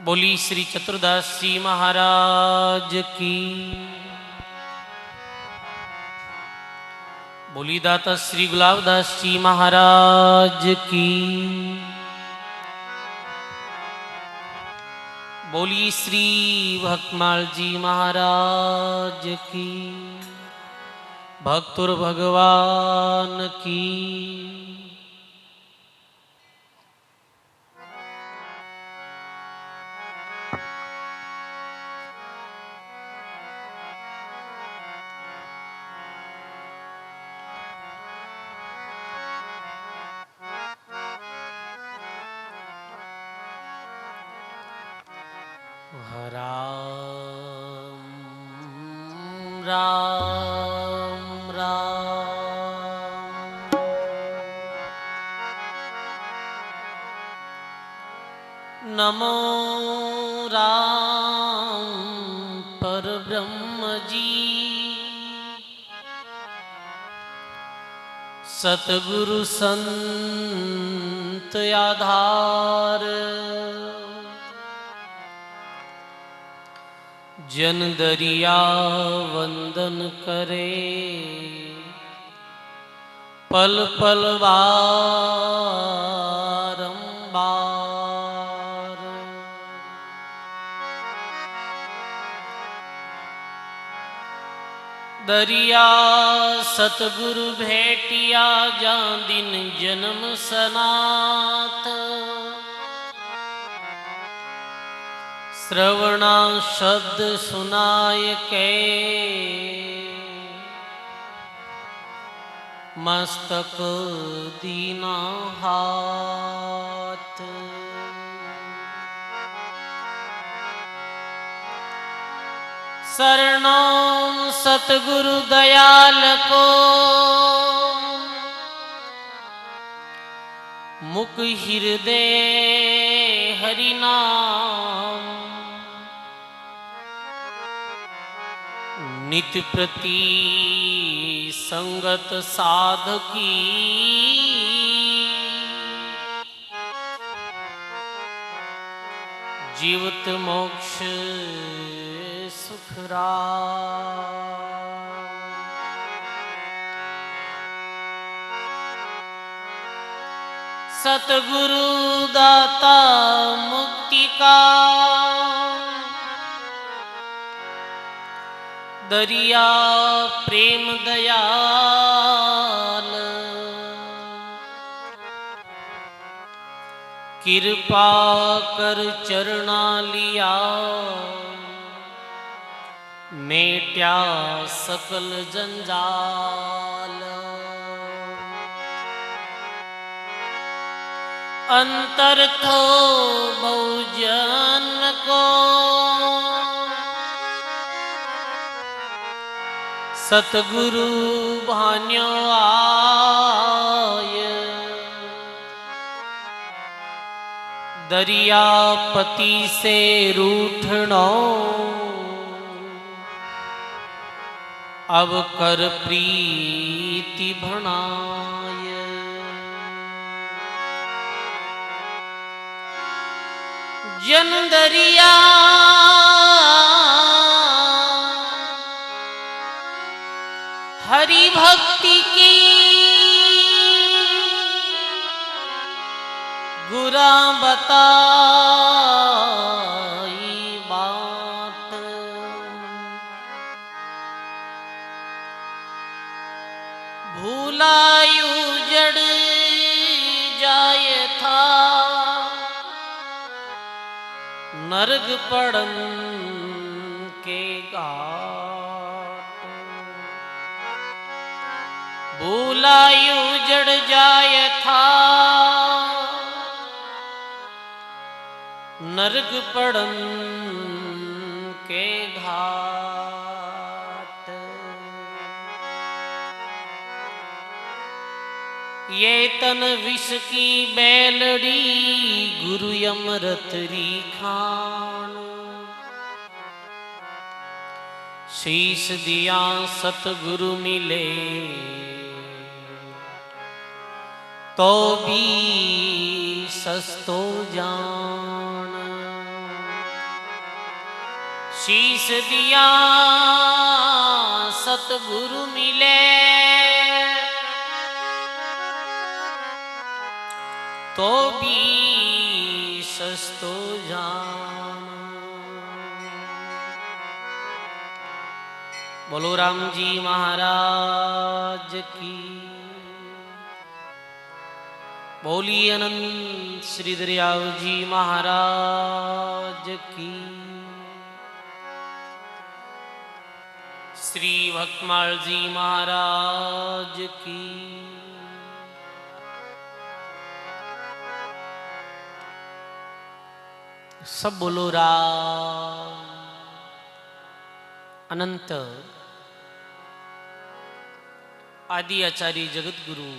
बोली श्री चतुर्दास जी महाराज की। बोली दाता श्री गुलाबदास जी महाराज की। बोली श्री भक्तमाल जी महाराज की। भक्तुर भगवान की। राम राम राम। नमो राम परब्रह्म जी। सतगुरु संत आधार। जन दरिया वंदन करे। पल पल बारंबार। दरिया सतगुरु भेटिया जा दिन जन्म सनात। श्रवणा शब्द सुनाय के। मस्तक दीना हाथ। शरणों सतगुरु दयाल को। मुख हृदय हरि नाम। नित प्रति संगत साधकी। जीवत मोक्ष सुखराम। सतगुरु दाता मुक्ति का। दरिया प्रेम दयाल। कृपा कर चरणा लिया। मेट्या सकल जंजाल। अंतर थो बहुजन को। सतगुरु भान्यो आय। दरियापति से रूठणो। अब कर प्रीति भणाय। जन दरिया हरि भक्ति की। गुरा बताई बात। भूलायु जड़ जाय था। नरक पड़न के घाट। भूलायु जड़ जाय था। नरक पड़न के घाट। ये तन विष की बैलड़ी। गुरु अमृत खान। शीश दिया सतगुरु मिले। तो भी सस्तो जान। शीश दिया सतगुरु मिले तो भी सस्तो जान। बोलो राम जी महाराज की। बोलिए अनंत श्री दरियाव जी महाराज की। श्री भक्तमाल जी महाराज की। सब बोलो राम। अनंत आदि आचार्य जगत गुरु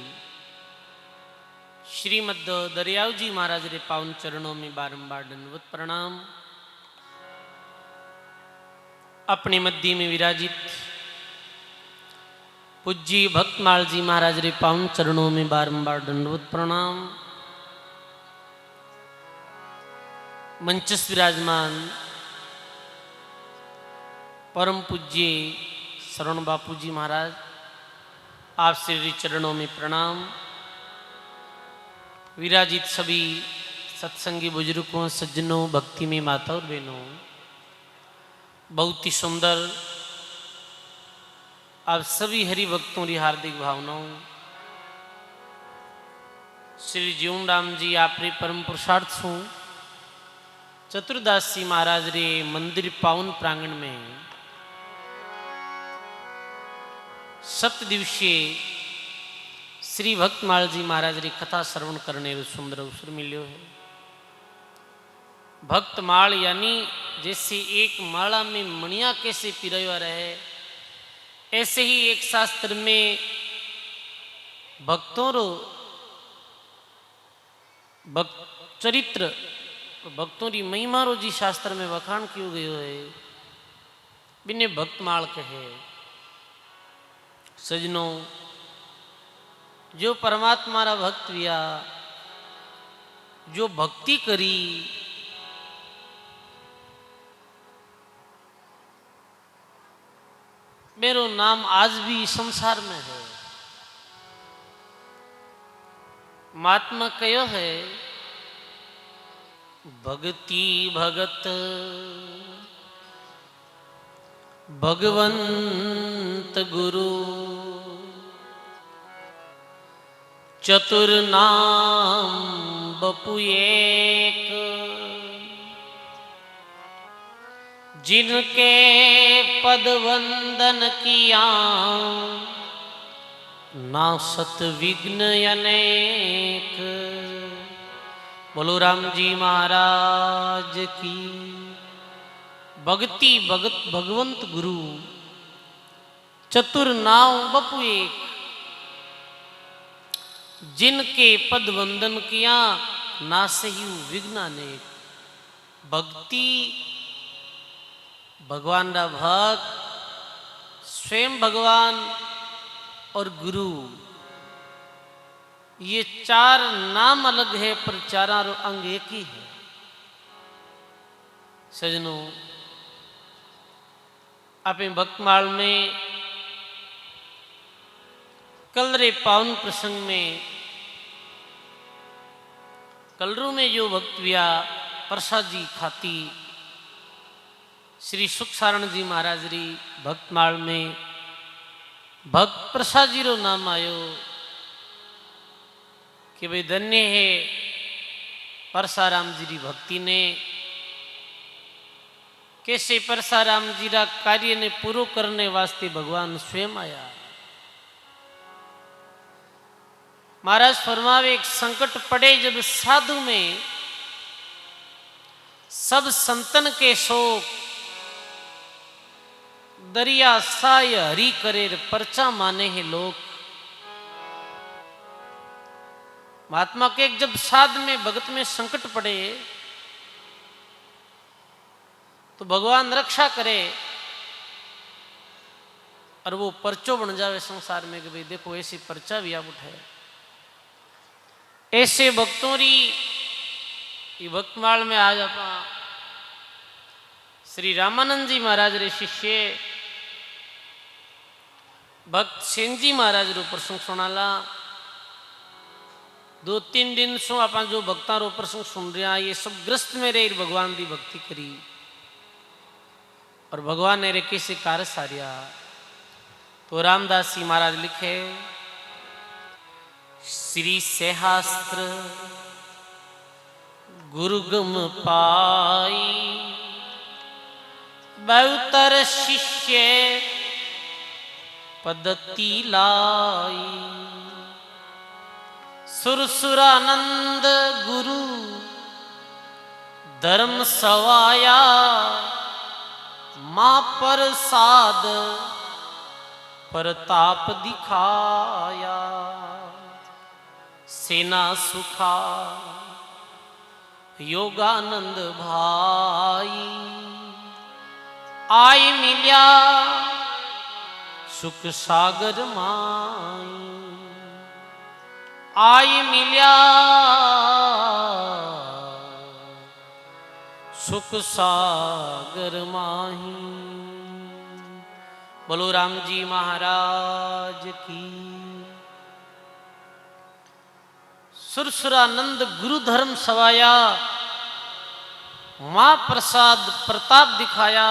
श्रीमद दरियाव जी महाराज रे पावन चरणों में बारंबार दंडवत प्रणाम। अपने मध्य में विराजित पूज्य भक्तमाल जी महाराज रे पावन चरणों में बारंबार दंडवत प्रणाम। मंचस्थ विराजमान परम पूज्य शरण बापू जी महाराज, आप श्री चरणों में प्रणाम। विराजित सभी सत्संगी बुजुर्गों, सज्जनों, भक्ति में माता और बहनों, बहुत ही सुंदर आप सभी हरि भक्तों की हार्दिक भावनाओं। श्री जीवन राम जी आप रे परम पुरुषार्थ हूँ चतुर्दास जी महाराज रे मंदिर पावन प्रांगण में 7 दिवसीय श्री भक्तमाल जी महाराज री कथा श्रवण करने रो सुंदर अवसर मिलो है। भक्तमाल यानी जैसे एक माला में मणिया कैसे पिरोया रहे, ऐसे ही एक शास्त्र में भक्तों रो चरित्र भक्तों की महिमा रो जी शास्त्र में वखाण क्यों गयो है, बिने भक्तमाल कहे। सजनों, जो परमात्मा रा भक्त हुआ, जो भक्ति करी, मेरो नाम आज भी संसार में है। महात्मा कयो है, भक्ति भगत भगवंत गुरु चतुर नाम बपु एक, जिनके पद वंदन किया नासत विघ्न अनेक। बोलो राम जी महाराज की। भक्ति भगत भगवंत गुरु चतुर नाम बपु एक, जिनके पद वंदन किया नासे ही विघ्न अनेक। भक्ति भगवान रा भक्त, स्वयं भगवान और गुरु, ये 4 नाम अलग है पर चारों अंग एक ही है। सजनों, अपने भक्तमाल में कल रे पावन प्रसंग में कलरू में जो भक्त व्या प्रसाद जी खाती श्री सुख सारण जी महाराज री भक्तमाल में भक्त प्रसाद जी रो नाम आयो कि भाई धन्य है परसाराम जी री भक्ति ने। कैसे परसाराम जी रा कार्य ने पूरो करने वास्ते भगवान स्वयं आया। महाराज फरमावे, एक संकट पड़े जब साधु में, सब संतन के शोक दरिया साय हरि करे परचा माने हैं लोग। महात्मा के जब साध में भगत में संकट पड़े तो भगवान रक्षा करे और वो परचो बन जावे संसार में कि भाई देखो ऐसी परचा भी आप उठाए। ऐसे भक्तों री भक्तमाल में आज आप श्री रामानंद जी महाराज रे शिष्य भक्त सेन जी महाराज रो प्रसंग सुनाला। 2-3 दिन सो आप जो भक्ता रो प्रसंग सुन रहा ये सब ग्रस्त में रह भगवान की भक्ति करी और भगवान ने रे कैसे कार्य सारिया। तो रामदास जी महाराज लिखे श्री सहस्त्र गुरुगम पाई बहुतर शिष्य पद्धति लाई सुरसुरानंद गुरु धर्म सवाया मां प्रसाद प्रताप दिखाया सेना सुखा योगानंद भाई आई मिल्या सुख सागर माई आई मिल्या सुख सागर माही। बोलो राम जी महाराज की। सुरसुरानंद गुरु धर्म सवाया मां प्रसाद प्रताप दिखाया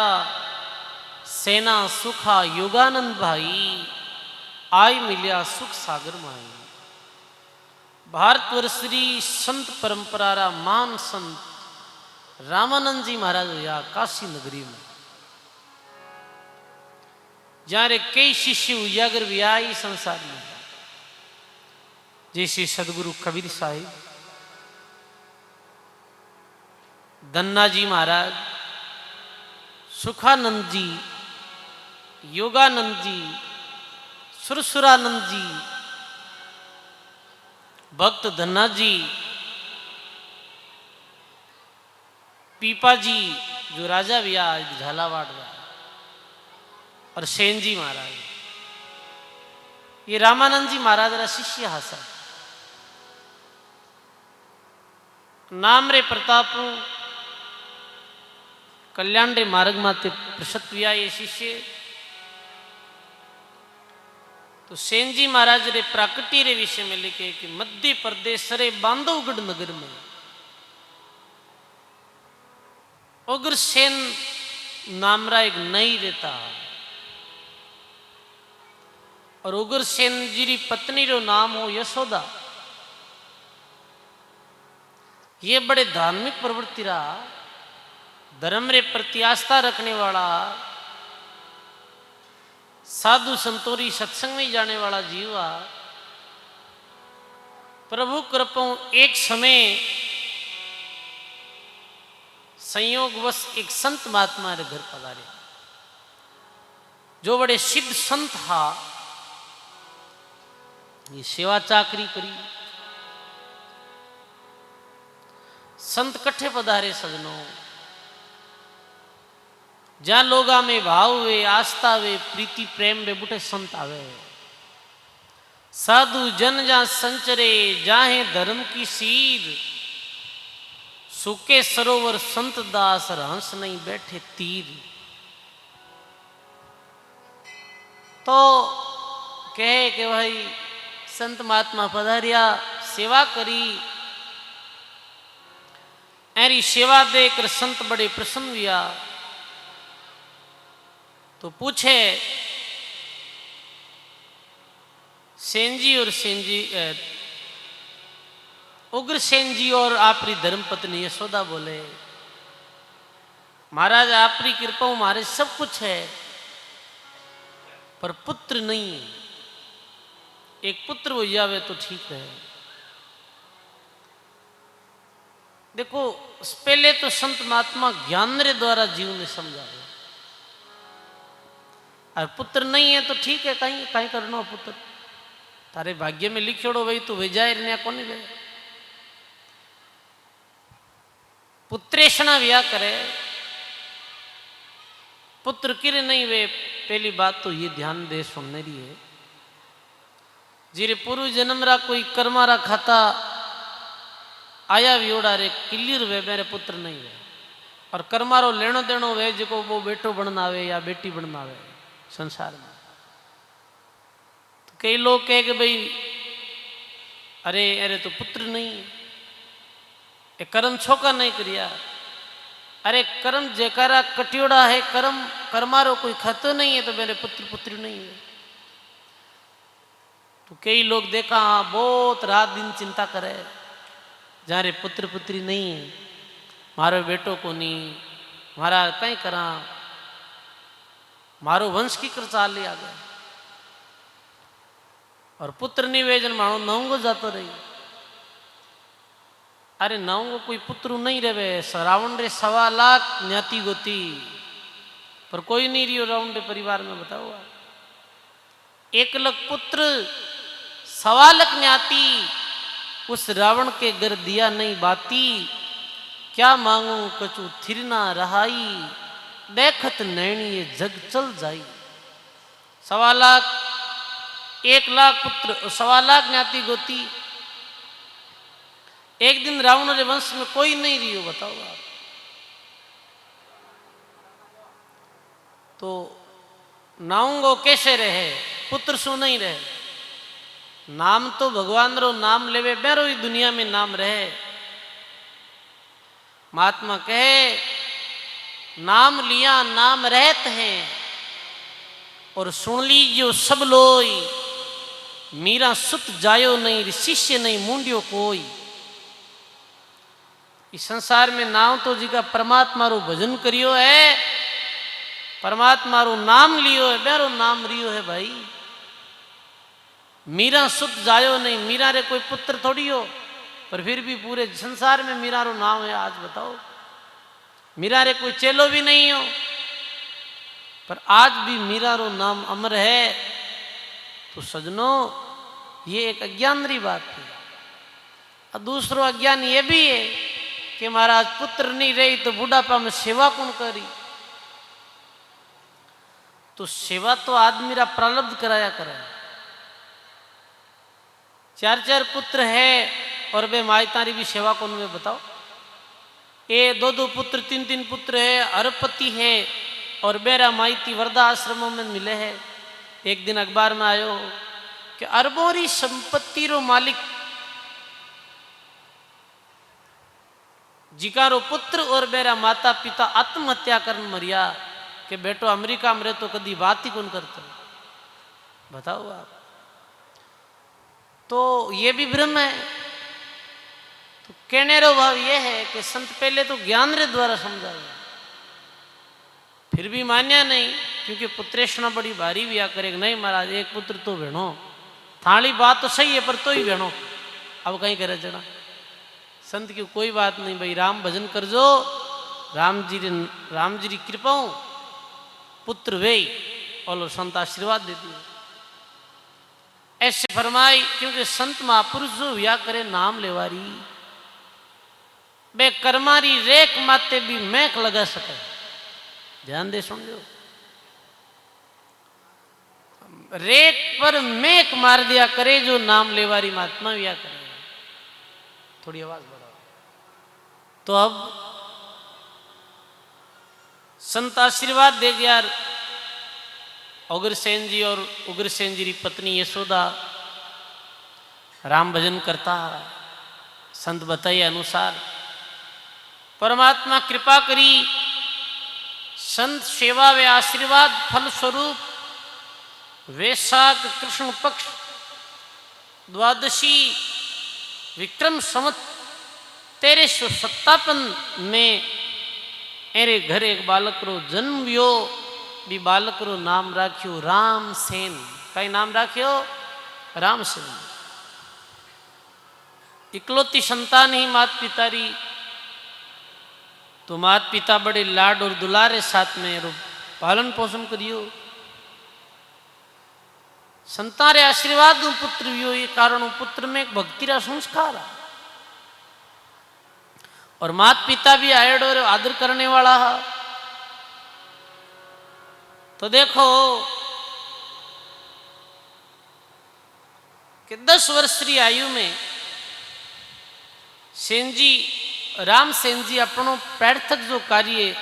सेना सुखा योगानंद भाई आई मिल्या सुख सागर माई। भारतवर्षरी संत परंपरा रा महान संत रामानंद जी महाराज या काशी नगरी में जारे कई शिष्य उजागर भी आई संसार में जैसे सदगुरु कबीर साहिब धन्ना जी महाराज सुखानंद जी योगानंद जी सुरसुरानंद जी भक्त धन्ना जी पीपा जी जो राजा भी आज झालावाड़ में और सेन जी महाराज ये रामानंद जी महाराज रा शिष्य हासा नाम रे प्रताप कल्याण रे मार्ग माते प्रसत्विया ये शिष्य तो सेन जी महाराज रे प्राकृति रे विषय में लिखे कि मध्य प्रदेश रे बांधवगढ़ नगर में उग्रसेन नामरा एक नई रहता और उग्रसेन जी री पत्नी रो नाम हो यशोदा। ये बड़े धार्मिक प्रवृत्ति रहा धर्म रे प्रति आस्था रखने वाला साधु संतोरी सत्संग में जाने वाला जीवा प्रभु कृपा एक समय संयोगवश एक संत महात्मा रे घर पधारे जो बड़े सिद्ध संत हा ये सेवा चाकरी करी संत कट्ठे पधारे सजनों जहां लोगा में भाव वे आस्था वे प्रीति प्रेम वे बुटे संत आवे साधु जन जहां संचरे जाहे धर्म की सीर सुके सरोवर संत दास हंस नहीं बैठे तीर। तो कहे कि भाई संत महात्मा पधारिया सेवा करी ऐरी सेवा देकर संत बड़े प्रसन्न हुआ। तो पूछे सेन जी और सेन जी उग्रसेन जी और आपरी धर्मपत्नी यशोदा बोले महाराज आपरी कृपा हमारे सब कुछ है पर पुत्र नहीं है एक पुत्र हो जावे तो ठीक है। देखो पहले तो संत महात्मा ज्ञान रे द्वारा जीव ने समझा और पुत्र नहीं है तो ठीक है कहीं कहीं करना पुत्र तारे भाग्य में लिखोड़ो वही तो भेजाए ने कौन वे पुत्रेषणा व्या करे पुत्र किर नहीं वे। पहली बात तो ये ध्यान दे सुनने रही है जीरे पूर्व जन्म रा कोई कर्मा रा खाता आया वियोड़ा रे क्लियर वे मेरे पुत्र नहीं है और कर्मारो लेनो देनो वे जो वो बेटो बनना आवे या बेटी बनना आवे संसार में। तो कई लोग कहे कि भाई अरे अरे तो पुत्र नहीं, ये कर्म छोका नहीं करिया। अरे कर्म जेकारा कटियोड़ा है, कर्म कर्मारो कोई खतो नहीं है, तो मेरे पुत्र पुत्री नहीं है। तो कई लोग देखा हाँ बहुत रात दिन चिंता करे, जहाँ रे पुत्र पुत्री नहीं है, मारो बेटो को नहीं, मारा कहीं करा, मारो वंश की कर चाल लिया गया। और पुत्र निवेजन मानो नौंगो जातो रही। अरे नौंगो कोई पुत्र नहीं रहे, रावण रे 1.25 लाख ज्ञाति गोती, पर कोई नहीं रियो रावण रे परिवार में। बताओ आप, 1 लाख पुत्र 1.25 लाख ज्ञाति, उस रावण के घर दिया नहीं बाती, क्या मांगू कछु थिर ना रहाई, देखत नैनी ये जग चल जाई। 1.25 लाख, 1 लाख पुत्र, 1.25 लाख ज्ञाति गोती, एक दिन रावण के वंश में कोई नहीं रियो। बताओ आप, तो नाऊंगो कैसे रहे, पुत्र सु नहीं रहे। नाम तो भगवान रो नाम लेवे बेरो ही दुनिया में नाम रहे। महात्मा कहे नाम लिया नाम रहत है, और सुन लीजियो सब लोई, मीरा सुत जायो नहीं, शिष्य नहीं मूंडियो कोई। इस संसार में नाम तो जी का परमात्मा रो भजन करियो है, परमात्मा रो नाम लियो है, बेरो नाम रियो है भाई। मीरा सुत जायो नहीं, मीरा रे कोई पुत्र थोड़ी हो, पर फिर भी पूरे संसार में मीरा रो नाम है। आज बताओ, मीरा रे कोई चेलो भी नहीं हो, पर आज भी मीरा रो नाम अमर है। तो सजनों, ये एक अज्ञान री बात है। और दूसरो अज्ञान ये भी है कि महाराज पुत्र नहीं रही तो बुढ़ापा में सेवा कौन करी। तो सेवा तो आदमी रा प्रारब्ध कराया करे। 4-4 पुत्र है और वे माई तारी भी सेवा कौन में। बताओ, ये 2-2 पुत्र 3-3 पुत्र है, अरबपति है, और बेरा माइती वृद्धा आश्रमों में मिले हैं। एक दिन अखबार में आयो कि अरबों री संपत्ति रो मालिक जिकारो पुत्र और बेरा माता पिता आत्महत्या कर मरिया, कि बेटो अमेरिका में रहे तो कभी बात ही कौन करते। बताओ आप, तो ये भी भ्रम है। तो कहने रो भाव ये है कि संत पहले तो ज्ञान रे द्वारा समझाया, फिर भी मान्या नहीं, क्योंकि पुत्रेषणा बड़ी भारी भी आ करे। नहीं महाराज, एक पुत्र तो भेणो, थाली बात तो सही है, पर तो ही भेणो, अब कहीं करे जना। संत की कोई बात नहीं भाई, राम भजन कर जो, राम जी की कृपा पुत्र वे, और संत आशीर्वाद देती है। ऐसे फरमाई, क्योंकि संत महापुरुष जो हुआ करे नाम लेवारी, बे कर्मारी रेख माते भी मैक लगा सके। ध्यान दे समझो, रेख पर मैक मार दिया करे जो नाम लेवारी महात्मा हुआ करे। थोड़ी आवाज बढ़ाओ। तो अब संत आशीर्वाद दे गया। उग्रसेन जी और उग्रसेन जी की पत्नी यशोदा राम भजन करता। संत बताए अनुसार परमात्मा कृपा करी, संत सेवा व आशीर्वाद फल स्वरूप वैशाख कृष्ण पक्ष द्वादशी विक्रम संवत 1357 में एरे घर एक बालक रो जन्म व्यो। भी बालक रो नाम राख्यो रामसेन। कई नाम राख्यो? रामसेन। इकलौती संतान ही मात पिता री, तो मात पिता बड़े लाड और दुलारे साथ में रो पालन पोषण करियो। संतारे आशीर्वाद पुत्र व्यो, ये कारण पुत्र में एक भक्ति रा संस्कार है। और मात पिता भी आयड और आदर करने वाला है। तो देखो कि 10 वर्ष की आयु में सेन जी रामसेन जी अपनो प्रार्थक जो कार्य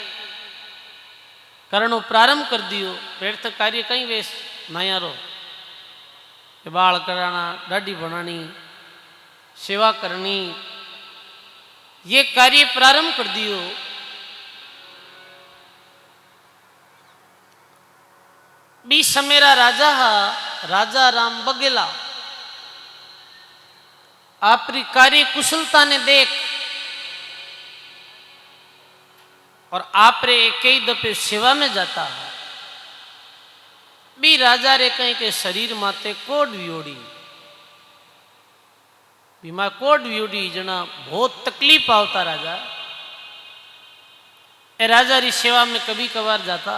करनो प्रारंभ कर दियो। प्रार्थक कार्य कई वेश नयारो बाल कराना, दाढ़ी बनानी, सेवा करनी, ये कार्य प्रारंभ कर दियो। बी समेरा राजा राम बगेला आपरी कार्य कुशलता ने देख और आप रे एक ही दफे सेवा में जाता है। बी राजा रे कहीं के शरीर माते कोड वियोड़ी, बीमा कोड वियोड़ी जना बहुत तकलीफ आवता राजा। ए राजा री सेवा में कभी कभार जाता।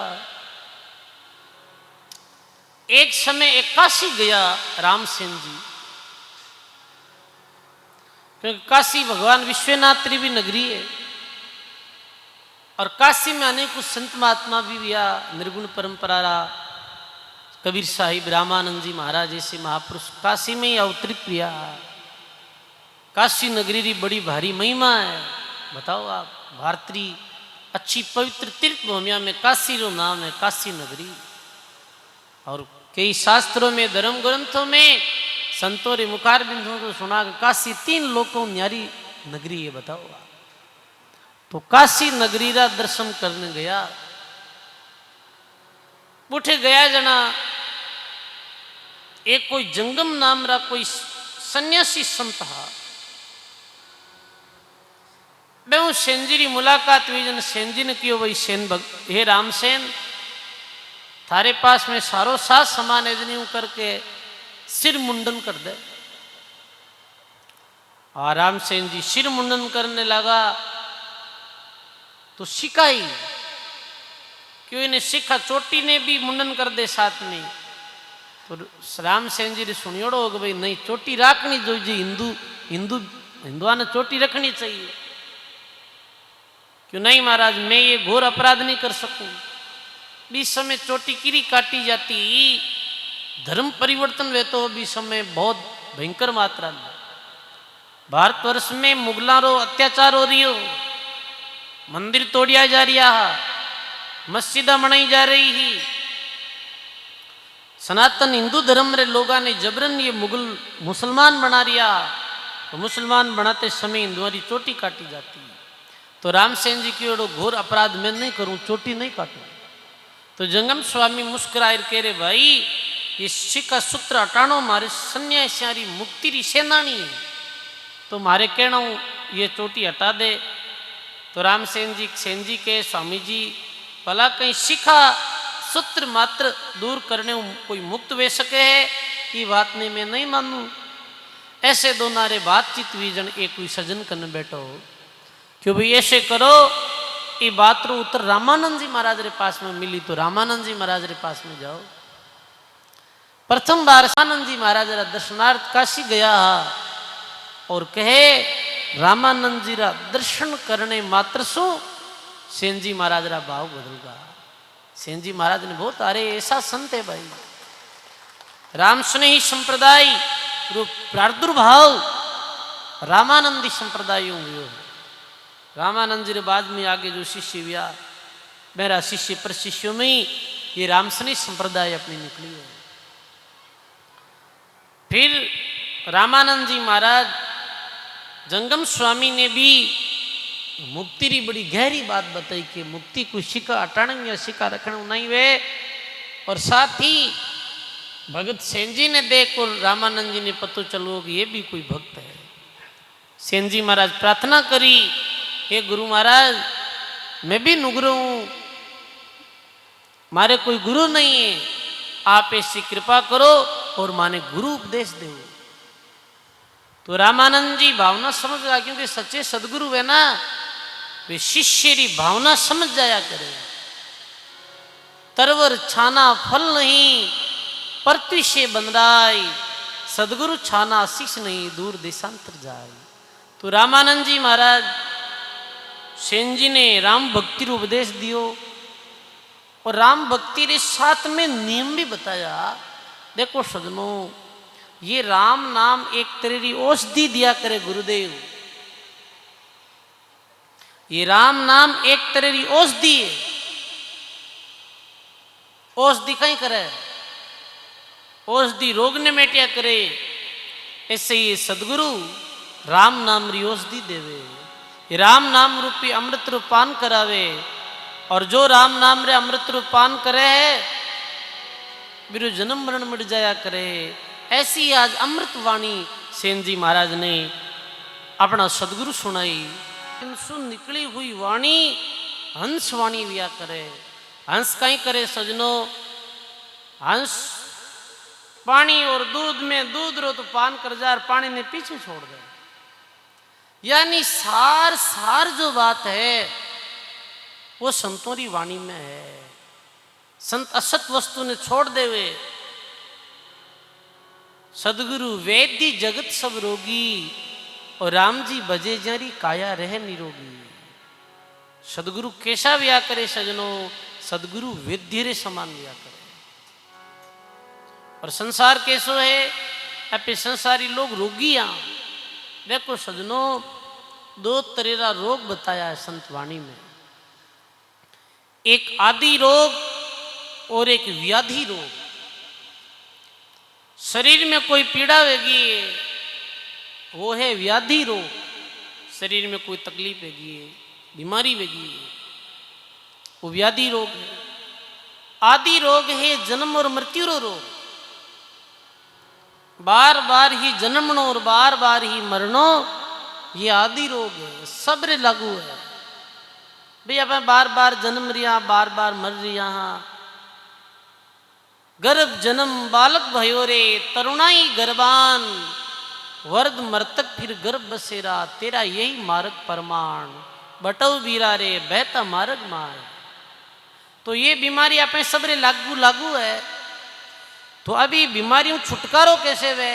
एक समय 81 गया रामसेन जी, क्योंकि काशी भगवान विश्वनाथ री भी नगरी है और काशी में अनेक संत महात्मा भी या निर्गुण परंपरा रा कबीर साहिब, रामानंद जी महाराज जैसे महापुरुष काशी में ही अवतरित किया। काशी नगरी री बड़ी भारी महिमा है। बताओ आप, भारतीय अच्छी पवित्र तीर्थ भूमिया में काशी रो नाम है, काशी नगरी। और कई शास्त्रों में, धर्म ग्रंथों में संतों रे मुखार बिंदुओं को सुना कि काशी 3 लोकों न्यारी नगरी है। बताओ आप, तो काशी नगरी रा दर्शन करने गया। उठे गया जना एक कोई जंगम नाम रा कोई सन्यासी संत हा। मैं सेन जी री मुलाकात हुई। जन सेन जी ने कियो, भाई सेन हे रामसेन, थारे पास में सारो साथ समान है, जनी करके सिर मुंडन कर दे। और रामसेन जी सिर मुंडन करने लगा तो सिखाई क्यों इन्हें सिखा, चोटी ने भी मुंडन कर दे साथ में। तो रामसेन जी ने सुनियोड़ो हो भाई नहीं, चोटी रखनी जो जी, हिंदुआ ने चोटी रखनी चाहिए। क्यों नहीं महाराज, मैं ये घोर अपराध नहीं कर सकूं। बीच समय चोटी किरी काटी जाती, धर्म परिवर्तन वे तो बीच समय बहुत भयंकर मात्रा में। भारतवर्ष में मुगलों रो अत्याचार हो रही हो, मंदिर तोड़िया जा रहा, मस्जिदा बनाई जा रही ही। सनातन हिंदू धर्म रे लोगा ने जबरन ये मुसलमान बना रिया, तो मुसलमान बनाते समय हिंदुओं की चोटी काटी जाती। तो रामसेन जी की ओर घोर अपराध मैं नहीं करूं, चोटी नहीं काटूं। तो जंगम स्वामी मुस्कुराए कह रहे, भाई ये सिक्का सूत्र हटानो मारे सन्यासी मुक्ति री सेनानी है, तो मारे कहना ये चोटी हटा दे। तो रामसेन जी के स्वामी जी, भला कहीं सिखा सूत्र मात्र दूर करने कोई मुक्त वे सके है, ये बात ने मैं नहीं मानू। ऐसे दोनारे बातचीत हुई। जन एक कोई सजन करने बैठो, क्यों भाई ऐसे करो, ये बात रो उत्तर रामानंद जी महाराज रे पास में मिली, तो रामानंद जी महाराज रे पास में जाओ। प्रथम बार रामानंद जी महाराज रा दर्शनार्थ काशी गया और कहे रामानंद जी रा दर्शन करने मात्र सु सेन जी महाराज रा भाव बदल गया। सेन जी महाराज ने बहुत, अरे ऐसा संत है भाई, राम स्नेही संप्रदाय रो प्रादुर्भाव रामानंदी संप्रदाय हुए। रामानंद जी बाद में आगे जो शिष्य हुआ, मेरा शिष्य पर शिष्यों में ये रामस्नेही संप्रदाय अपनी निकली है। फिर रामानंद जी महाराज, जंगम स्वामी ने भी मुक्ति री बड़ी गहरी बात बताई कि मुक्ति कोई सिक्का हटाना या सिक्का रखना नहीं वे। और साथ ही भगत सेन जी ने देखो, रामानंद जी ने पतो चलो कि ये भी कोई भक्त है। सेन जी महाराज प्रार्थना करी, हे गुरु महाराज, मैं भी नुग्र हूं, मारे कोई गुरु नहीं है, आप ऐसी कृपा करो और माने गुरु उपदेश दो। तो रामानंद जी भावना समझ गया, क्योंकि सच्चे सदगुरु है ना, वे शिष्य री भावना समझ जाया करे। तरवर छाना फल नहीं, पृथ्वी से बंदराई, सदगुरु छाना आशीष नहीं, दूर देशांतर जाए। तो रामानंद जी महाराज, सेन जी ने राम भक्ति रो उपदेश दियो और राम भक्ति के साथ में नियम भी बताया। देखो सजनों, ये राम नाम एक तरह की औषधि दिया करे गुरुदेव। ये राम नाम एक तरह की औषधि है। औषधि कहीं करे, औषधि रोग ने मेटिया करे, ऐसे ये सदगुरु राम नाम री औषधि देवे, ये राम नाम रूपी अमृत रूप पान करावे। और जो राम नाम रे अमृत रूप पान करे है बिरु जन्म मरण मिट जाया करे। ऐसी आज अमृत वाणी सेन जी महाराज ने अपना सदगुरु सुनाई। इनसु निकली हुई वाणी हंस वाणी विया करे। हंस कहीं करे सजनो, हंस पानी और दूध में दूध रो तो पान कर जा, पानी ने पीछे छोड़ दे। यानी सार सार जो बात है वो संतों की वाणी में है। संत असत वस्तु ने छोड़ देवे। सदगुरु वेद्य जगत सब रोगी, और राम जी बजे जारी काया रह निरोगी। सदगुरु कैसा व्या करे सजनो, सदगुरु वेद्य रे समान व्या करे। और संसार कैसो है, अपने संसारी लोग रोगियां। देखो सजनो, दो तरह का रोग बताया है संत वाणी में, एक आदि रोग और एक व्याधि रोग। शरीर में कोई पीड़ा होगी वो है व्याधि रोग। शरीर में कोई तकलीफ होगी, बीमारी होगी, वो व्याधि रोग है। आदि रोग है जन्म और मृत्यु रो रोग। बार बार ही जन्मनो और बार बार ही मरनो, ये आदि रोग है, सबरे लागू है। भाई अब बार बार जन्म रिया, बार बार मर रिया। गर्भ जन्म बालक भयो रे, तरुणाई गर्भान, वर्द मर्तक फिर गर्भ बसेरा, तेरा यही मार्ग प्रमाण, बटव बीरा रे बहता मार्ग मार। तो ये बीमारी अपने सबरे लागू लागू है। तो अभी बीमारियों छुटकारो कैसे वे,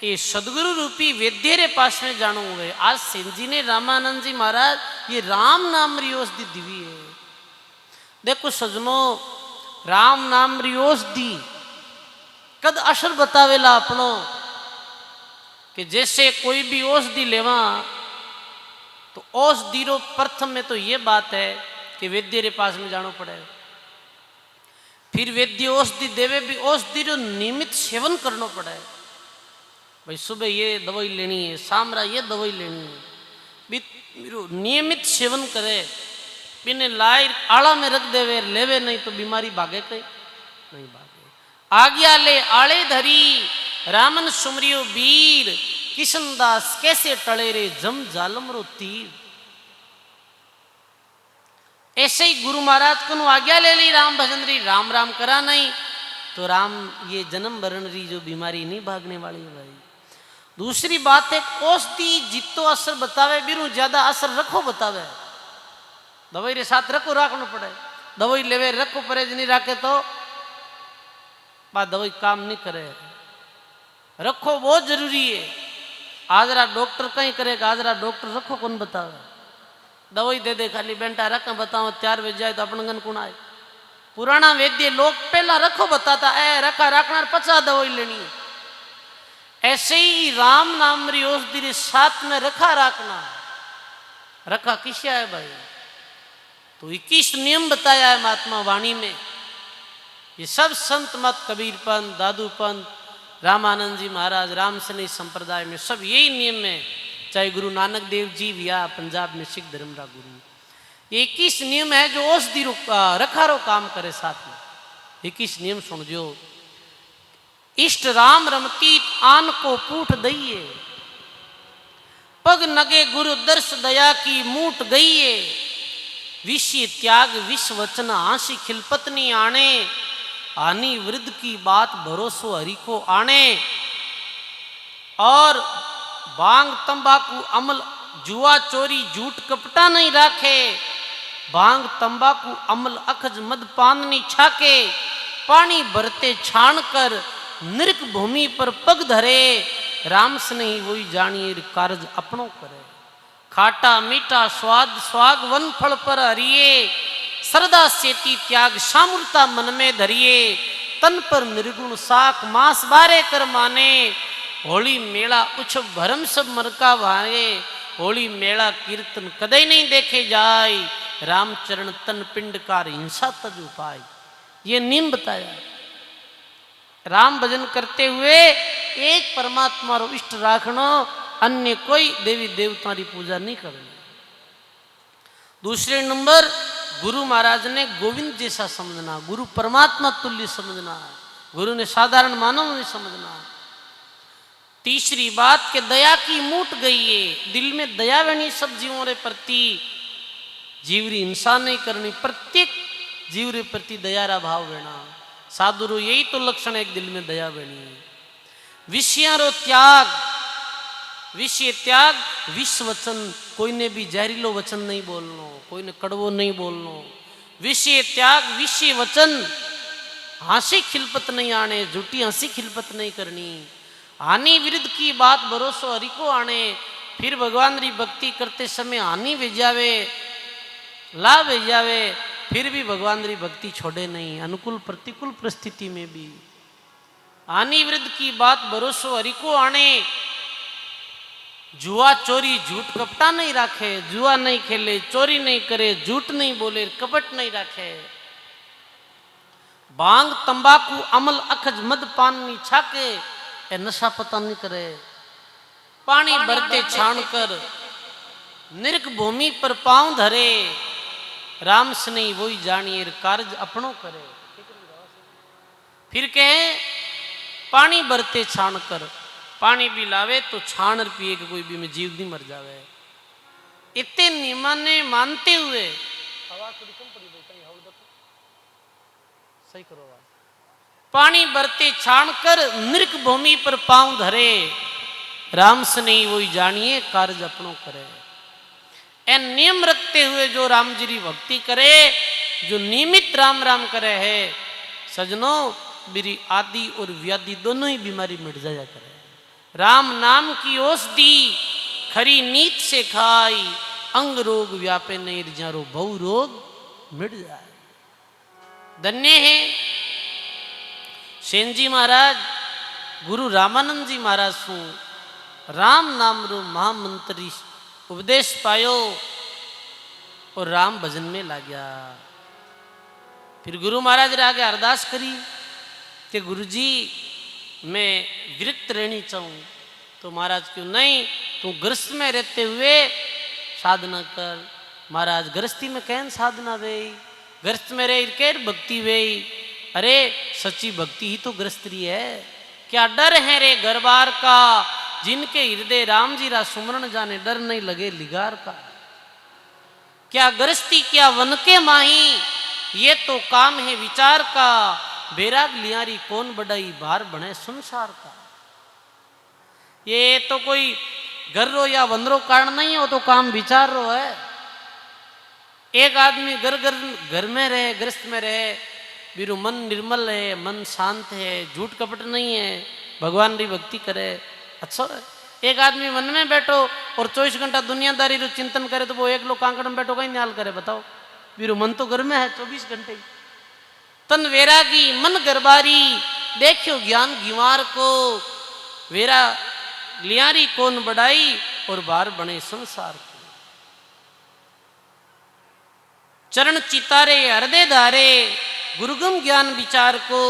ये सदगुरु रूपी वेद्य रे पास में जानो हुए। आज सेन जी ने रामानंद जी महाराज ये राम नाम री औषधि दिवी है। देखो सजनो, राम नाम री औषधि कद असर बतावेला अपनो, कि जैसे कोई भी औषधि लेवा तो औषधि रो प्रथम में तो ये बात है कि वेद्य रे पास में जानो पड़े। फिर वेद्य औषधि देवे भी औषधि रो नियमित सेवन करना पड़े। भाई सुबह ये दवाई लेनी है, शामरा ये दवाई लेनी है, भी नियमित सेवन करे। बिने लाई आड़ा में रख देवे लेवे नहीं तो बीमारी भागे कहीं नहीं भागे। आज्ञा ले आड़े धरी रामन सुमरियो वीर, किशनदास कैसे टले रे जम जालम रो तीर। ऐसे ही गुरु महाराज को आज्ञा ले ली राम भजन री, राम राम करा नहीं तो राम ये जन्म मरण री जो बीमारी नहीं भागने वाली है भाई। दूसरी बात है, औषधि जितो असर बतावे बिरु ज्यादा असर रखो बतावे। दवाई रे साथ रखो राखना पड़े। दवाई लेवे रखो, परहेज नहीं रखे तो बात दवाई काम नहीं करे। रखो बहुत जरूरी है। आजरा डॉक्टर कहीं करेगा, आजरा डॉक्टर रखो कौन बतावे। दवाई दे दे खाली बेंटा रख बताओ 4 बज जाए तो अपन गन कौन आए। पुराना वैद्य लोग पहला रखो बताता है, रखा रखना 50 दवाई लेनी। ऐसे ही राम नाम री औषधि रे साथ में रखा रखना। रखा किसिया है भाई, तो 21 नियम बताया है महात्मा वाणी में। ये सब संत मत कबीर पंथ, दादू पंथ, रामानंद जी महाराज, राम सनी संप्रदाय में सब यही नियम है। चाहे गुरु नानक देव जी या पंजाब में सिख धर्म रा गुरु, ये 21 नियम है जो औषधि रखा रो काम करे साथ में। 21 नियम सुन जो। इष्ट राम रमकीत आन को पूठ दइए, पग नगे गुरु दर्श दया की मूठ गईए। विषय त्याग विष वचन आशी खिलपतनी आने, आनी वृद्ध की बात भरोसो हरि को आने। और भांग तंबाकू अमल जुआ चोरी झूठ कपटा नहीं राखे। भांग तंबाकू अमल अखज मद पाननी छाके। पानी भरते छान कर नृक भूमि पर पग धरे। राम स्नेही वही जानिए कारज अपनों करे। खाटा मीठा स्वाद स्वाग वन फल पर हरिये। श्रद्धा सेती त्याग सामूर्ता मन में धरिए। तन पर निर्गुण साख मास बारे कर माने। होली मेला उछ भरम सब मरका भागे। होली मेला कीर्तन कदे नहीं देखे जाए, रामचरण तन पिंडकार हिंसा तज उपाय। ये नियम बताया। राम भजन करते हुए एक परमात्मा रो इष्ट राखनो, अन्य कोई देवी देवता की पूजा नहीं करनी। दूसरे नंबर, गुरु महाराज ने गोविंद जैसा समझना, गुरु परमात्मा तुल्य समझना, गुरु ने साधारण मानव नहीं समझना। तीसरी बात के दया की मूट गई है, दिल में दया बनी सब जीवों के प्रति, जीवरी हिंसा नहीं करनी, प्रत्येक जीव रे प्रति दयारा भाव बना। साधुरो यही तो लक्षण एक दिल में दया बनी। विषयारो त्याग, विषय त्याग, विष वचन, कोई ने भी जहरीलो वचन नहीं बोलनो, कोई ने कड़वो नहीं बोलनो। विषय त्याग, विषय वचन, हंसी खिलपत नहीं आने, झूठी हंसी खिलपत नहीं करनी। हानि विरुद्ध की बात भरोसो हरि को आने, फिर भगवान री भक्ति करते समय हानि भेजावे, लाभ भेजावे, फिर भी भगवान री भक्ति छोड़े नहीं, अनुकूल प्रतिकूल परिस्थिति में भी। हानि विरुद्ध की बात भरोसो हरि को आने, जुआ चोरी झूठ कपटा नहीं राखे, जुआ नहीं खेले, चोरी नहीं करे, झूठ नहीं बोले, कपट नहीं राखे। भांग तंबाकू अमल अखज मद पान नहीं छाके, ए नशा पता नहीं करे। पानी भरते छान कर निर्क भूमि पर पांव धरे, राम स्नेही वही जानिए कार्य अपनों करे। फिर कहे पानी भरते छान कर, पानी भी लावे तो छान पिए कि कोई भी में जीव नहीं मर जावे। इतने नियम ने मानते हुए, आवाज थोड़ी कम पड़ी बोलता है, सही करो आवाज। पानी भरते छान कर निर्क भूमि पर पांव धरे, राम स्नेही वही जानिए कार्य अपनों करे। ए नियम रखते हुए जो राम जी की भक्ति करे, जो नियमित राम राम करे है, सजनों मेरी आदि और व्याधि दोनों ही बीमारी मिट जाया करे। राम नाम की औषधि खरी नीत से खाई, अंग रोग व्यापे नहीं जारो बहु रोग मिट जाए। धन्य है सेन जी महाराज, गुरु रामानंद जी महाराज सु राम नाम रो महामंत्री उपदेश पायो और राम भजन में ला गया। फिर गुरु महाराज ने आगे अरदास करी कि गुरु जी मैं विरक्त रहनी चाहूँ, तो महाराज क्यों नहीं, तू गृहस्थ में रहते हुए साधना कर। महाराज गृहस्थी में कहन साधना वे, गृहस्थ में रह के भक्ति वे। अरे सच्ची भक्ति ही तो गृहस्थी है। क्या डर है रे घर बार का, जिनके हृदय राम जी रा सुमरण जाने, डर नहीं लगे लिगार का। क्या गृहस्थी क्या वन के माही, ये तो काम है विचार का। बैराग लियारी कौन बढ़ाई, भार बने संसार का। ये तो कोई घर रो या वनरो कारण नहीं हो, तो काम विचार रो है। एक आदमी घर में रहे, गृहस्थ में रहे, बिरु मन निर्मल है, मन शांत है, झूठ कपट नहीं है, भगवान की भक्ति करे, अच्छा है। एक आदमी मन में बैठो और 24 घंटा दुनियादारी रो चिंतन करे, तो वो एक लोग कांकड़ में बैठो कहीं न्याल करे, बताओ। बिरु मन तो घर में है 24 घंटे। तन वैरागी मन गरबारी, देखियो ज्ञान गिवार को। वेरा लियारी कौन बढ़ाई, और बार बने संसार को। चरण चितारे हृदय धारे, गुरुगम ज्ञान विचार को।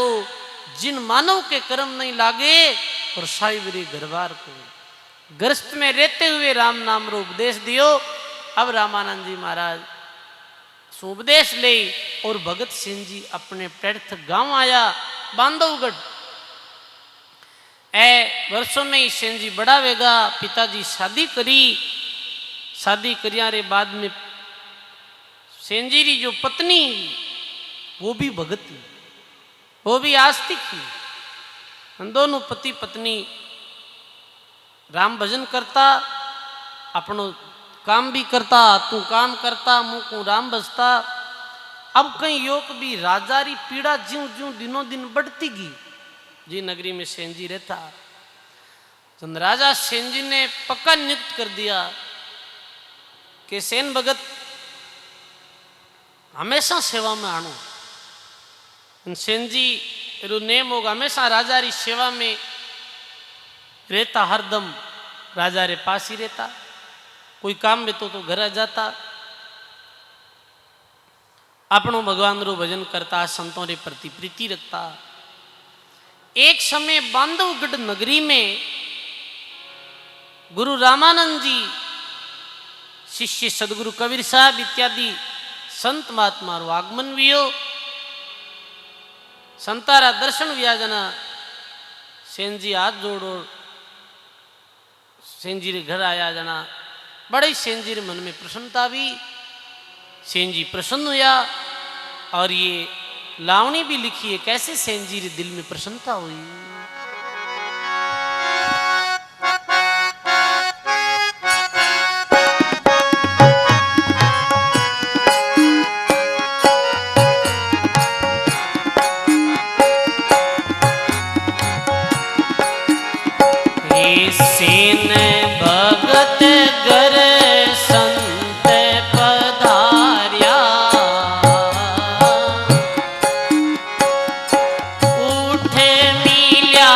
जिन मानव के कर्म नहीं लागे, और साहिबरी गरबार को। गृहस्थ में रहते हुए राम नाम रो उपदेश दियो। अब रामानंद जी महाराज उपदेश ले, और भगत सिंह जी अपने तीर्थ गांव आया बांधवगढ़। वर्षों में ही सेन जी बड़ा वेगा, पिताजी शादी करी। शादी करिया रे बाद में सेन जी री जो पत्नी, वो भी भगत थी, वो भी आस्तिक थी। दोनों पति पत्नी राम भजन करता, अपनो काम भी करता, तू काम करता, मुँह को राम बजता। अब कहीं योग भी राजारी पीड़ा ज्यों ज्यों दिनों दिन बढ़ती गई। जी नगरी में सेन जी रहता, तो राजा सेन जी ने पक्का नियुक्त कर दिया कि सेन भगत हमेशा सेवा में आनो। सेन जी रो नेम होगा, हमेशा राजा री सेवा में रहता, हरदम राजा रे पास ही रहता। कोई काम में तो घर आ जाता, अपनों भगवान रो भजन करता, संतों रे प्रति प्रीति रखता। एक समय बांधवगढ़ नगरी में गुरु रामानंद जी, शिष्य सदगुरु कबीर साहब इत्यादि संत महात्मा आगमन वियो। संतारा दर्शन व्या जना सेन जी हाथ जोड़ो, सेन जी रे घर आया जना, बड़े सेन जी रे मन में प्रसन्नता भी। सेन जी प्रसन्न हुआ और ये लावणी भी लिखी है कैसे सेन जी रे दिल में प्रसन्नता हुई। सेन भगत गर संत पधार्या, उठे मिल्या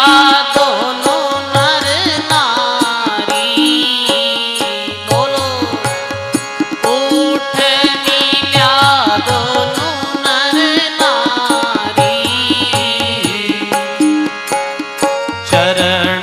दोनों नर नारी। बोलो, उठ मिल्या दोनों नर नारी, चरण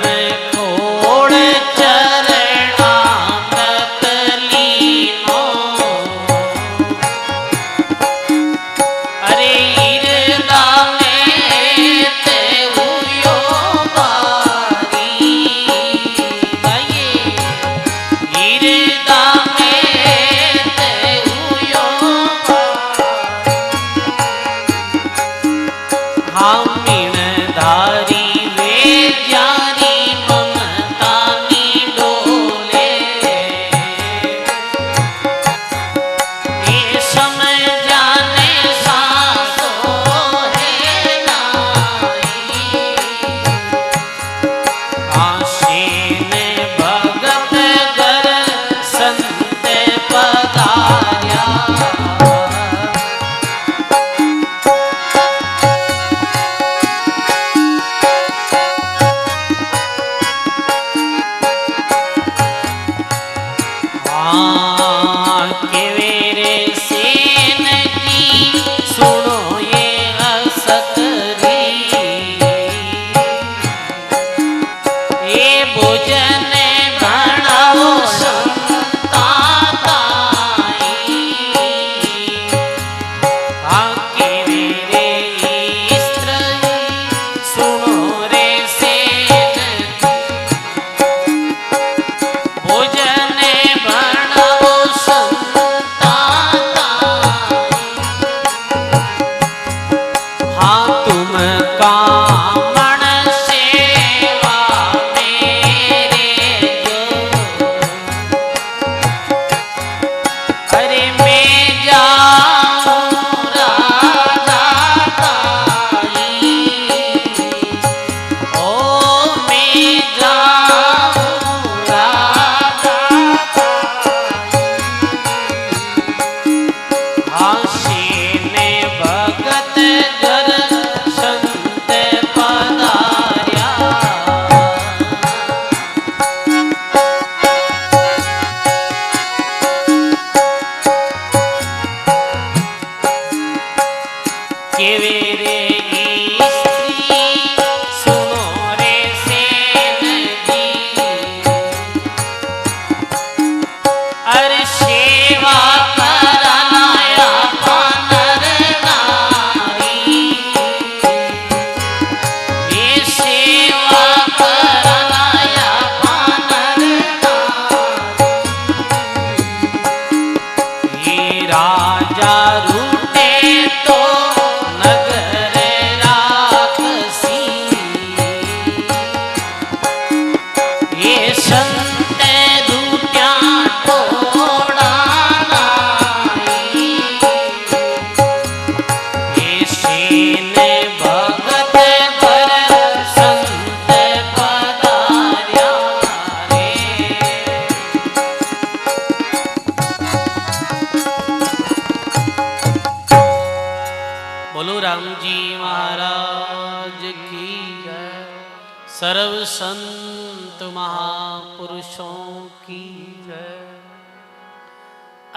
सर्व संत महापुरुषों की जय।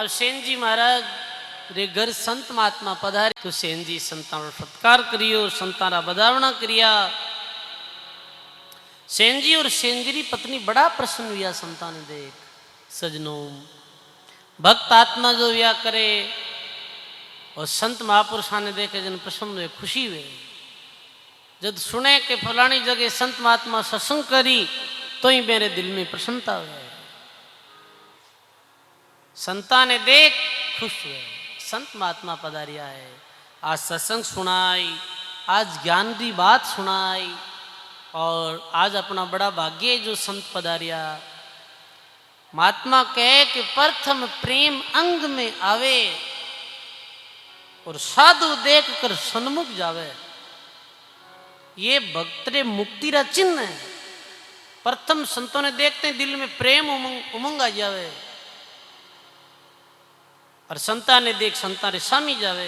अब सेन जी महाराज रे घर संत महात्मा पधारे तो सेन जी संता सत्कार करियो, संता रा बधावना करिया। सेन जी और सेन जी री पत्नी बड़ा प्रसन्न हुआ संता ने देख। सजनों, भक्त आत्मा जो व्या करे और संत महापुरुषा ने देखे जन प्रसन्न हुए, खुशी हुए। जब सुने कि फलानी जगह संत महात्मा सत्संग करी तो ही मेरे दिल में प्रसन्नता हुए। संता ने देख खुश हुए, संत महात्मा पधारिया है, आज सत्संग सुनाई, आज ज्ञान की बात सुनाई और आज अपना बड़ा भाग्य है जो संत पधारिया। महात्मा कहे कि प्रथम प्रेम अंग में आवे और साधु देख कर सन्मुख जावे, ये भक्त रे मुक्ति रा चिन्ह है। प्रथम संतों ने देखते हैं दिल में प्रेम उमंग आ जावे और संता ने देख संता रे सामी जावे।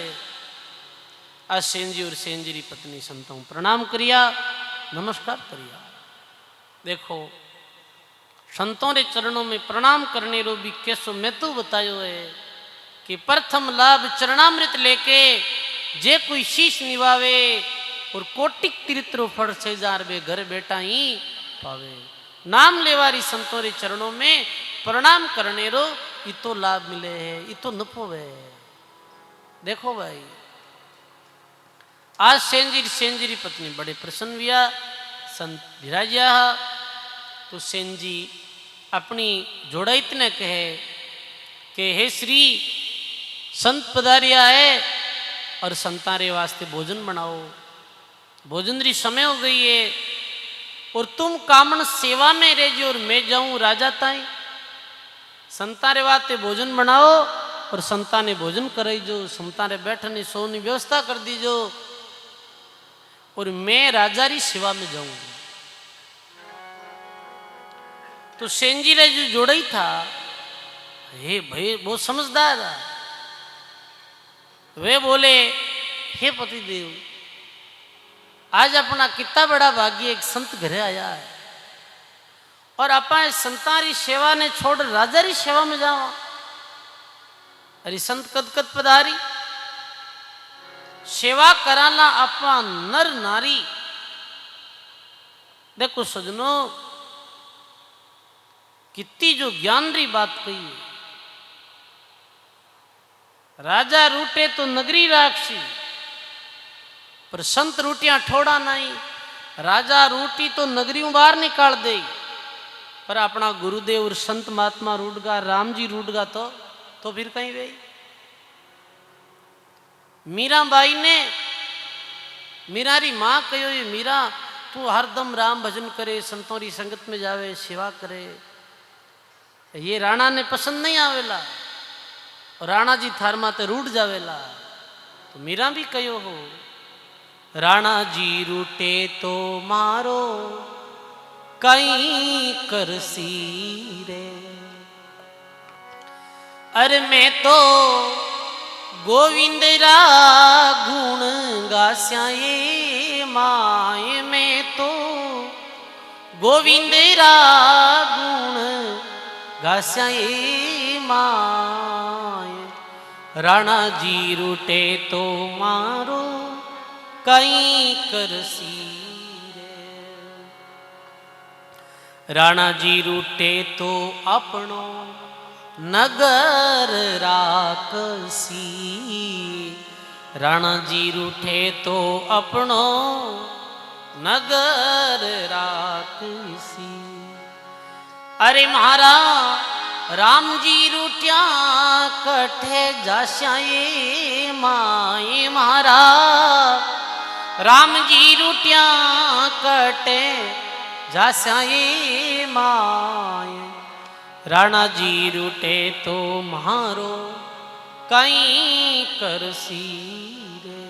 आज सेन जी और सेन जी री पत्नी संतों प्रणाम करिया, नमस्कार करिया। देखो संतों रे चरणों में प्रणाम करने रो भी कैसो मैं तो बतायो है कि प्रथम लाभ चरणामृत लेके जे कोई शीश निभावे और कोटिक तीर्थों फल से जार बे घर बेटा ही पावे। नाम लेवारी संतों रे चरणों में प्रणाम करने रो इतो लाभ मिले है, इतो नफो है। देखो भाई, आज सेन जी री पत्नी बड़े प्रसन्न हुआ, संत विराजिया तो सेन जी अपनी जोड़ा इतने कहे कि हे श्री संत पधारिया है और संतारे वास्ते भोजन बनाओ। भोजन री समय हो गई है और तुम कामन सेवा में रह जो और मैं जाऊं राजा ताई। संतारे वास्ते भोजन बनाओ और संता ने भोजन कराई जो, संतारे बैठने सोने व्यवस्था कर दीजो और मैं राजा री सेवा में जाऊंगी। तो सेन जी ने जो जोड़ा ही था, हे भाई बहुत समझदार था। वे बोले, हे पति देव, आज अपना कितना बड़ा भाग्य एक संत घरे आया है और अपना संतारी सेवा ने छोड़ राजा री सेवा में जावा। अरे संत कद कद पधारी सेवा कराना अपना नर नारी। देखो सजनों, कितनी जो ज्ञान री बात कही है। राजा रूटे तो नगरी राक्षी, पर संत रूटियां ठोड़ा नहीं। राजा रूटी तो नगरी बाहर निकाल दे, पर अपना गुरुदेव और संत महात्मा रूटगा, राम जी रूटगा तो फिर कहीं गई। मीरा बाई ने मीरा री मां कहो, ये मीरा तू हरदम राम भजन करे, संतों री संगत में जावे, सेवा करे। ये राणा ने पसंद नहीं आवेला और राणा जी थार माते रूठ जावेला। तो मीरा भी कहो हो, राणा जी रूटे तो मारो कहीं करसी रे। अरे मैं तो गोविंद रा गुण गास्याए माए, मैं तो गोविंद रा गुण गास्याए माए। राणा जी रूटे तो मारो कहीं करसी रे। राणा जी रूटे तो अपनो नगर राखसी। राणा जी रूठे तो अपनो नगर राखसी। अरे महारा राम जी रूटिया कठे जास्याए माए। महारा राम जी रूटिया कटे जास्याए माए। राणा जी रूटे तो म्हारो कहीं करसी रे।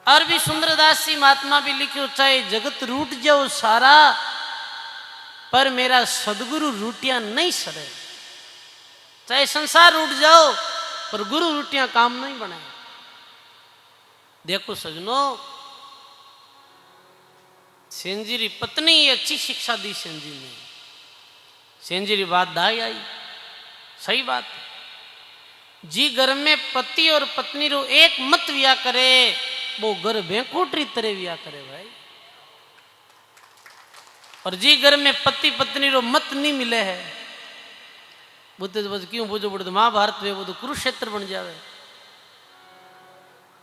और भी सुंदरदास जी महात्मा भी लिखे, चाहे जगत रूट जाओ सारा, पर मेरा सदगुरु रूटियां नहीं सरे। चाहे संसार रूट जाओ पर गुरु रूटियां काम नहीं बने। देखो सजनों, सेन जी री पत्नी अच्छी शिक्षा दी सेन जी ने। सेन जी री बात दाई आई, सही बात है। जी घर में पति और पत्नी रो एक मत विया करे, वो घर बेंकोटरी तरह विया करे भाई। और जी घर में पति पत्नी रो मत नहीं मिले है, बुद्ध बस क्यों बुझो बुढ़ महाभारत वे वो तो कुरुक्षेत्र बन जावे।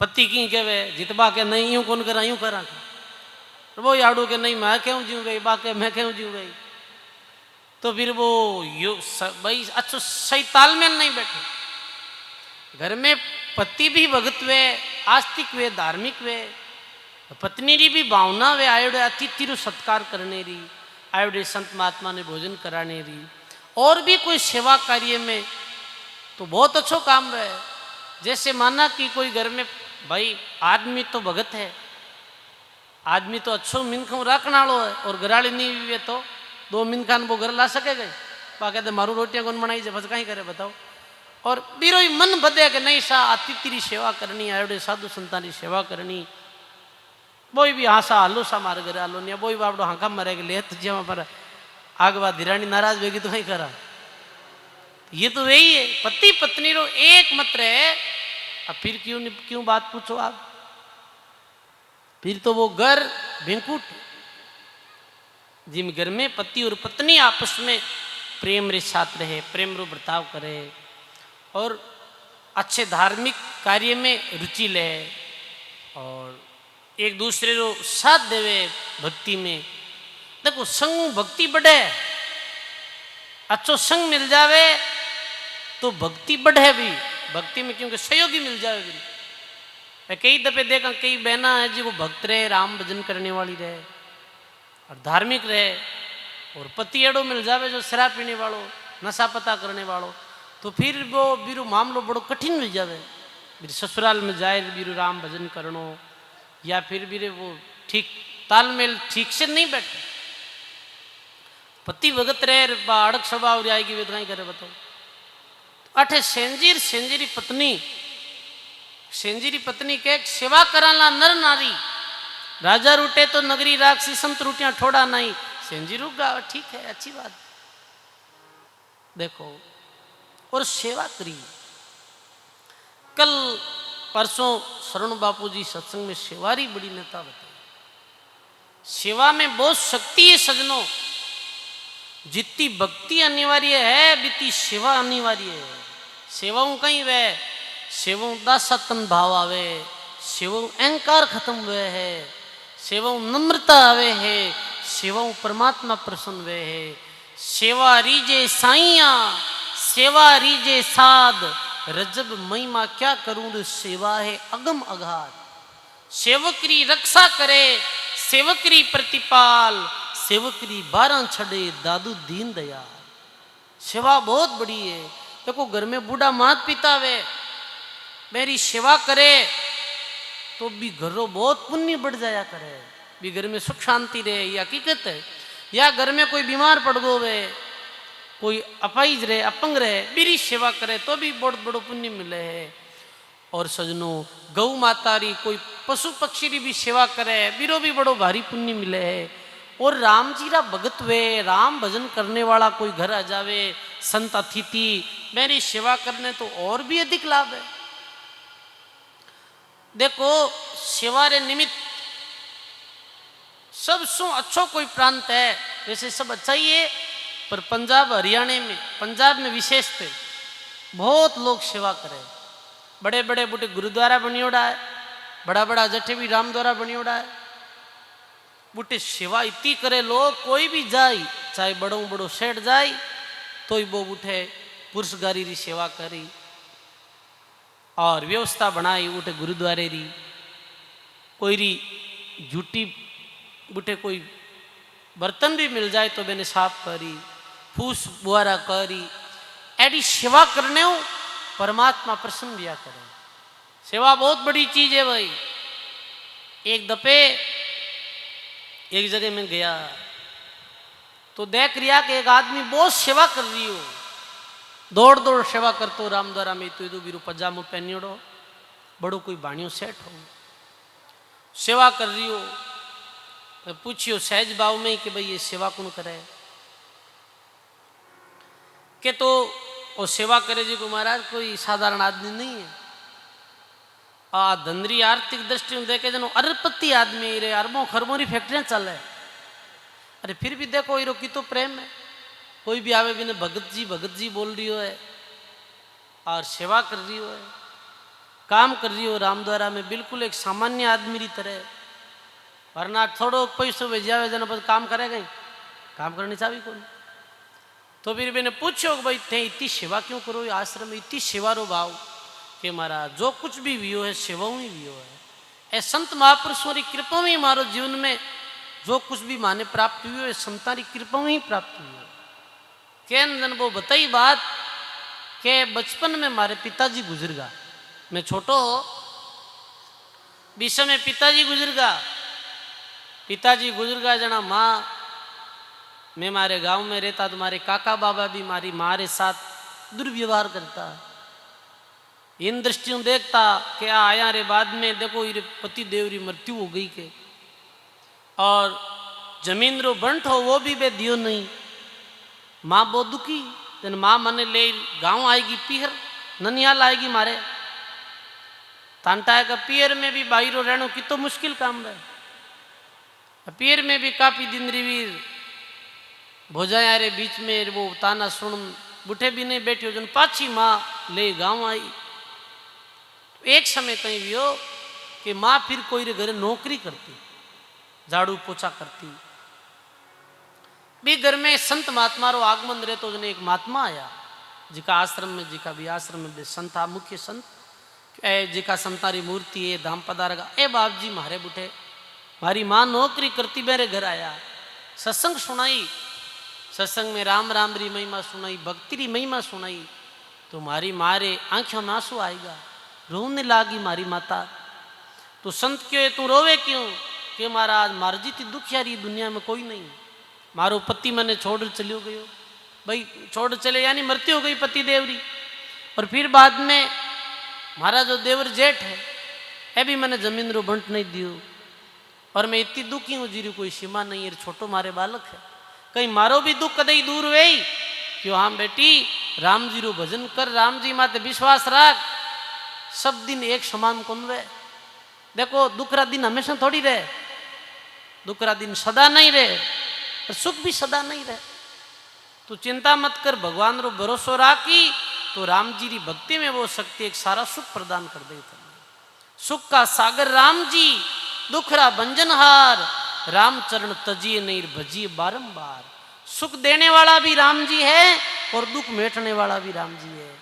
पति की कहे जितबा के नहीं यूं कौन करा यूं करा, वो याडू के नहीं मैं क्यों जीव गई, बाके मैं क्यों जीव गई। तो फिर वो भाई अच्छा सही तालमेल नहीं बैठे। घर में पति भी भगत वे, आस्तिक वे, धार्मिक वे, पत्नी री भी भावना वे, आयोडे अतिथि रो सत्कार करने री, आयोडे संत महात्मा ने भोजन कराने री, और भी कोई सेवा कार्य में तो बहुत अच्छो काम रहे। जैसे माना कि कोई घर में भाई आदमी तो भगत है, आदमी तो अच्छो मिनखों रखने वालों है, और घराली नहीं हुए तो दो मिनखान वो घर ला सके गए, बाकी तो मारू रोटियां कौन बनाई जाए, बस कहीं करे बताओ। और बीरो ही मन बदे कि नहीं सा अतिथि री सेवा करनी, आयोडे साधु संतान की सेवा करनी, वो भी हाँसा हालो सा मार घर हालो नहीं, वो बापड़ो हाँका मरेगा ले तुझे पर आग बाद धीरानी नाराज होगी तो कहीं करा। ये तो वही है, पति पत्नी रो एक मत रहे। अब फिर क्यों बात पूछो आप, फिर तो वो घर बेंकुट। जिन घर में पति और पत्नी आपस में प्रेम रे साथ रहे, प्रेम रो बर्ताव करे, और अच्छे धार्मिक कार्य में रुचि ले, और एक दूसरे रो साथ देवे भक्ति में। देखो संग भक्ति बढ़े, अच्छो संग मिल जावे तो भक्ति बढ़े भी, भक्ति में क्योंकि सहयोगी मिल जावे भी। मैं कई दफे देखा कई बहना है जी वो भक्त रहे, राम भजन करने वाली रहे और धार्मिक रहे, और पति एड़ो मिल जावे जो शराब पीने वालों, नशा पता करने वालों, तो फिर वो बीरू मामलो बड़ो कठिन मिल जावे। फिर ससुराल में जाए बीरू राम भजन करनो, या फिर भी वो ठीक तालमेल ठीक से नहीं बैठे। पति भगत रहे अड़क स्वभाव आएगी वे कहीं करे बताओ। अठे सेंजीरी पत्नी के सेवा कराला नर नारी, राजा रूटे तो नगरी राक्षसी, संत रूटियां ठोड़ा नहीं, सेंजी रुक गा, ठीक है अच्छी बात। देखो और सेवा करी। कल परसों शरण बापू जी सत्संग में सेवारी बड़ी नेता बताई। सेवा में बहुत शक्ति है सजनों, जितनी भक्ति अनिवार्य है बीती सेवा अनिवार्य है। सेवाओं कहीं वे सेवाओं दासतन भाव आवे, सेवाओं अहंकार खत्म हुए है, सेवाओं नम्रता आवे है, सेवाओं परमात्मा प्रसन्न हुए है। सेवा रीजे साइया, सेवा रीजे साध, रजब महिमा क्या करूं, सेवा है अगम अगाध। सेवकरी रक्षा करे, सेवकरी प्रतिपाल, सेवकरी 12 छड़े, दादू दीन दयाल। सेवा बहुत बड़ी है। देखो घर में बूढ़ा मात पिता वे मेरी सेवा करे तो भी घरों बहुत पुण्य बढ़ जाया करे, भी घर में सुख शांति रहे। या हकीकत है, या घर में कोई बीमार पड़ गो वे, कोई अपाइज रहे, अपंग रहे, मेरी सेवा करे तो भी बहुत बड़ो पुण्य मिले है। और सजनों गौ माता री कोई पशु पक्षी री भी सेवा करे बीरो भी बड़ो भारी पुण्य मिले है। और राम जी रा भगत वे, राम भजन करने वाला कोई घर आ जावे, संत अतिथि मेरी सेवा करने तो और भी अधिक लाभ है। देखो सेवा रे निमित्त सबसे अच्छो कोई प्रांत है, वैसे सब अच्छा ही है, पर पंजाब हरियाणा में, पंजाब में विशेष थे बहुत लोग सेवा करे। बड़े बड़े बूटे गुरुद्वारा बनियोड़ा है, बड़ा बड़ा जठे भी राम द्वारा बनियोड़ा है। बूटे सेवा इतनी करे लोग, कोई भी जाए चाहे बड़ो बड़ो सेठ जाए तो ही वो बूटे पुरुषगारी री सेवा करी और व्यवस्था बनाई बूटे गुरुद्वारे री। कोई री झूठी बूटे कोई बर्तन भी मिल जाए तो मैंने साफ करी, फूस बुआरा करी। ऐडी सेवा करने हो परमात्मा प्रसन्न दिया करे। सेवा बहुत बड़ी चीज है भाई। एक दफे एक जगह में गया तो देख रिया कि एक आदमी बहुत सेवा कर रही हो, दौड़ दौड़ सेवा करतो राम द्वारा में, तो इधर बीरो पजामो पहनियोड़ो, बड़ो कोई बाणियों सेठ हो, सेवा कर रही हो। तो पूछियो सहज भाव में कि भाई ये सेवा कौन करे, के तो और सेवा करे जी को महाराज कोई साधारण आदमी नहीं है। धंधरी आर्थिक दृष्टि में देखे जनो अरबपति आदमी रे, अरबों खरबों री फैक्ट्रियां चले। अरे फिर भी देखो इरो की तो प्रेम है। कोई भी आवे बिना भगत जी बोल रही हो है और सेवा कर रही हो है, काम कर रही हो राम द्वारा में, बिल्कुल एक सामान्य आदमी की तरह। वरना थोड़ो पैसों भेजावे जन बस काम करेगा ही, काम करनी चाहिए कौन। तो फिर मैंने पूछो कि भाई थे इतनी सेवा क्यों करो, ये आश्रम में इतनी सेवा रो भाव कि महाराज जो कुछ भी वियो है सेवाओं ही वियो है। ए संत महापुरुषों की कृपा में हमारो जीवन में जो कुछ भी माने प्राप्त हुई है संता की कृपा में ही प्राप्त हुई है। कैन जन वो बताई बात के बचपन में हमारे पिताजी गुजर गया। मैं छोटो हो बीच में पिताजी गुजर गया जना माँ। मैं मारे गांव में रहता तो मारे काका बाबा भी मारी माँ के साथ दुर्व्यवहार करता। इन दृष्टियों देखता कि आया रे बाद में देखो ये पति देव री मृत्यु हो गई के, और जमीन रो बंट हो वो भी बे दियो नहीं। माँ बहुत दुखी, जन माँ मने ले गांव आएगी पीहर, ननियाल आएगी मारे तांटा का पियर में भी बाहरों रहना की तो मुश्किल काम है। पियर में भी काफी दिन रिवीर भोजाया रे बीच में वो ताना सुन बुढ़े भी नहीं बैठे हो जन पाछी माँ ले गांव आई। एक समय कहीं भी हो कि माँ फिर कोई रे घरे नौकरी करती, झाड़ू पोछा करती। भी घर में संत महात्मा रो आगमन रहे तो जने एक महात्मा आया जिका आश्रम में, जिका भी आश्रम में संत आ मुख्य संत जिका संतारी मूर्ति है धाम पधारेगा। ए बाप जी मारे बुठे मारी माँ नौकरी करती मेरे घर आया, सत्संग सुनाई, सत्संग में राम राम री महिमा सुनाई, भक्ति री महिमा सुनाई। तो मारी मारे आंखों में आंसू आएगा, रोने लागी मारी माता। तो संत क्यों है तू रोवे क्यों? कि महाराज मार जी थी दुखियारी दुनिया में कोई नहीं, मारो पति मैंने छोड़ चलियो गयो। भाई छोड़ चले यानी मृत्यु हो गई पति देवरी। और फिर बाद में मारा जो देवर जेठ है ए भी मैंने जमीन रो बंट नहीं दियो, और मैं इतनी दुखी हूँ जीरी कोई सीमा नहीं है, छोटो मारे बालक है। कहीं मारो भी दुख कदई दूर वे क्यों। हाँ बेटी राम जी रो भजन कर, राम जी माते विश्वास रख, सब दिन एक समान कौन वे। देखो दुख रा दिन हमेशा थोड़ी रहे, दुख रा दिन सदा नहीं रहे, और सुख भी सदा नहीं रहे। तो चिंता मत कर, भगवान रो भरोसो राखी तो राम जी की भक्ति में वो शक्ति एक सारा सुख प्रदान कर दे। सुख का सागर राम जी, दुखरा भंजनहार, राम चरण तजिए नहीं भजिए बारंबार। सुख देने वाला भी राम जी है और दुख मेटने वाला भी राम जी है।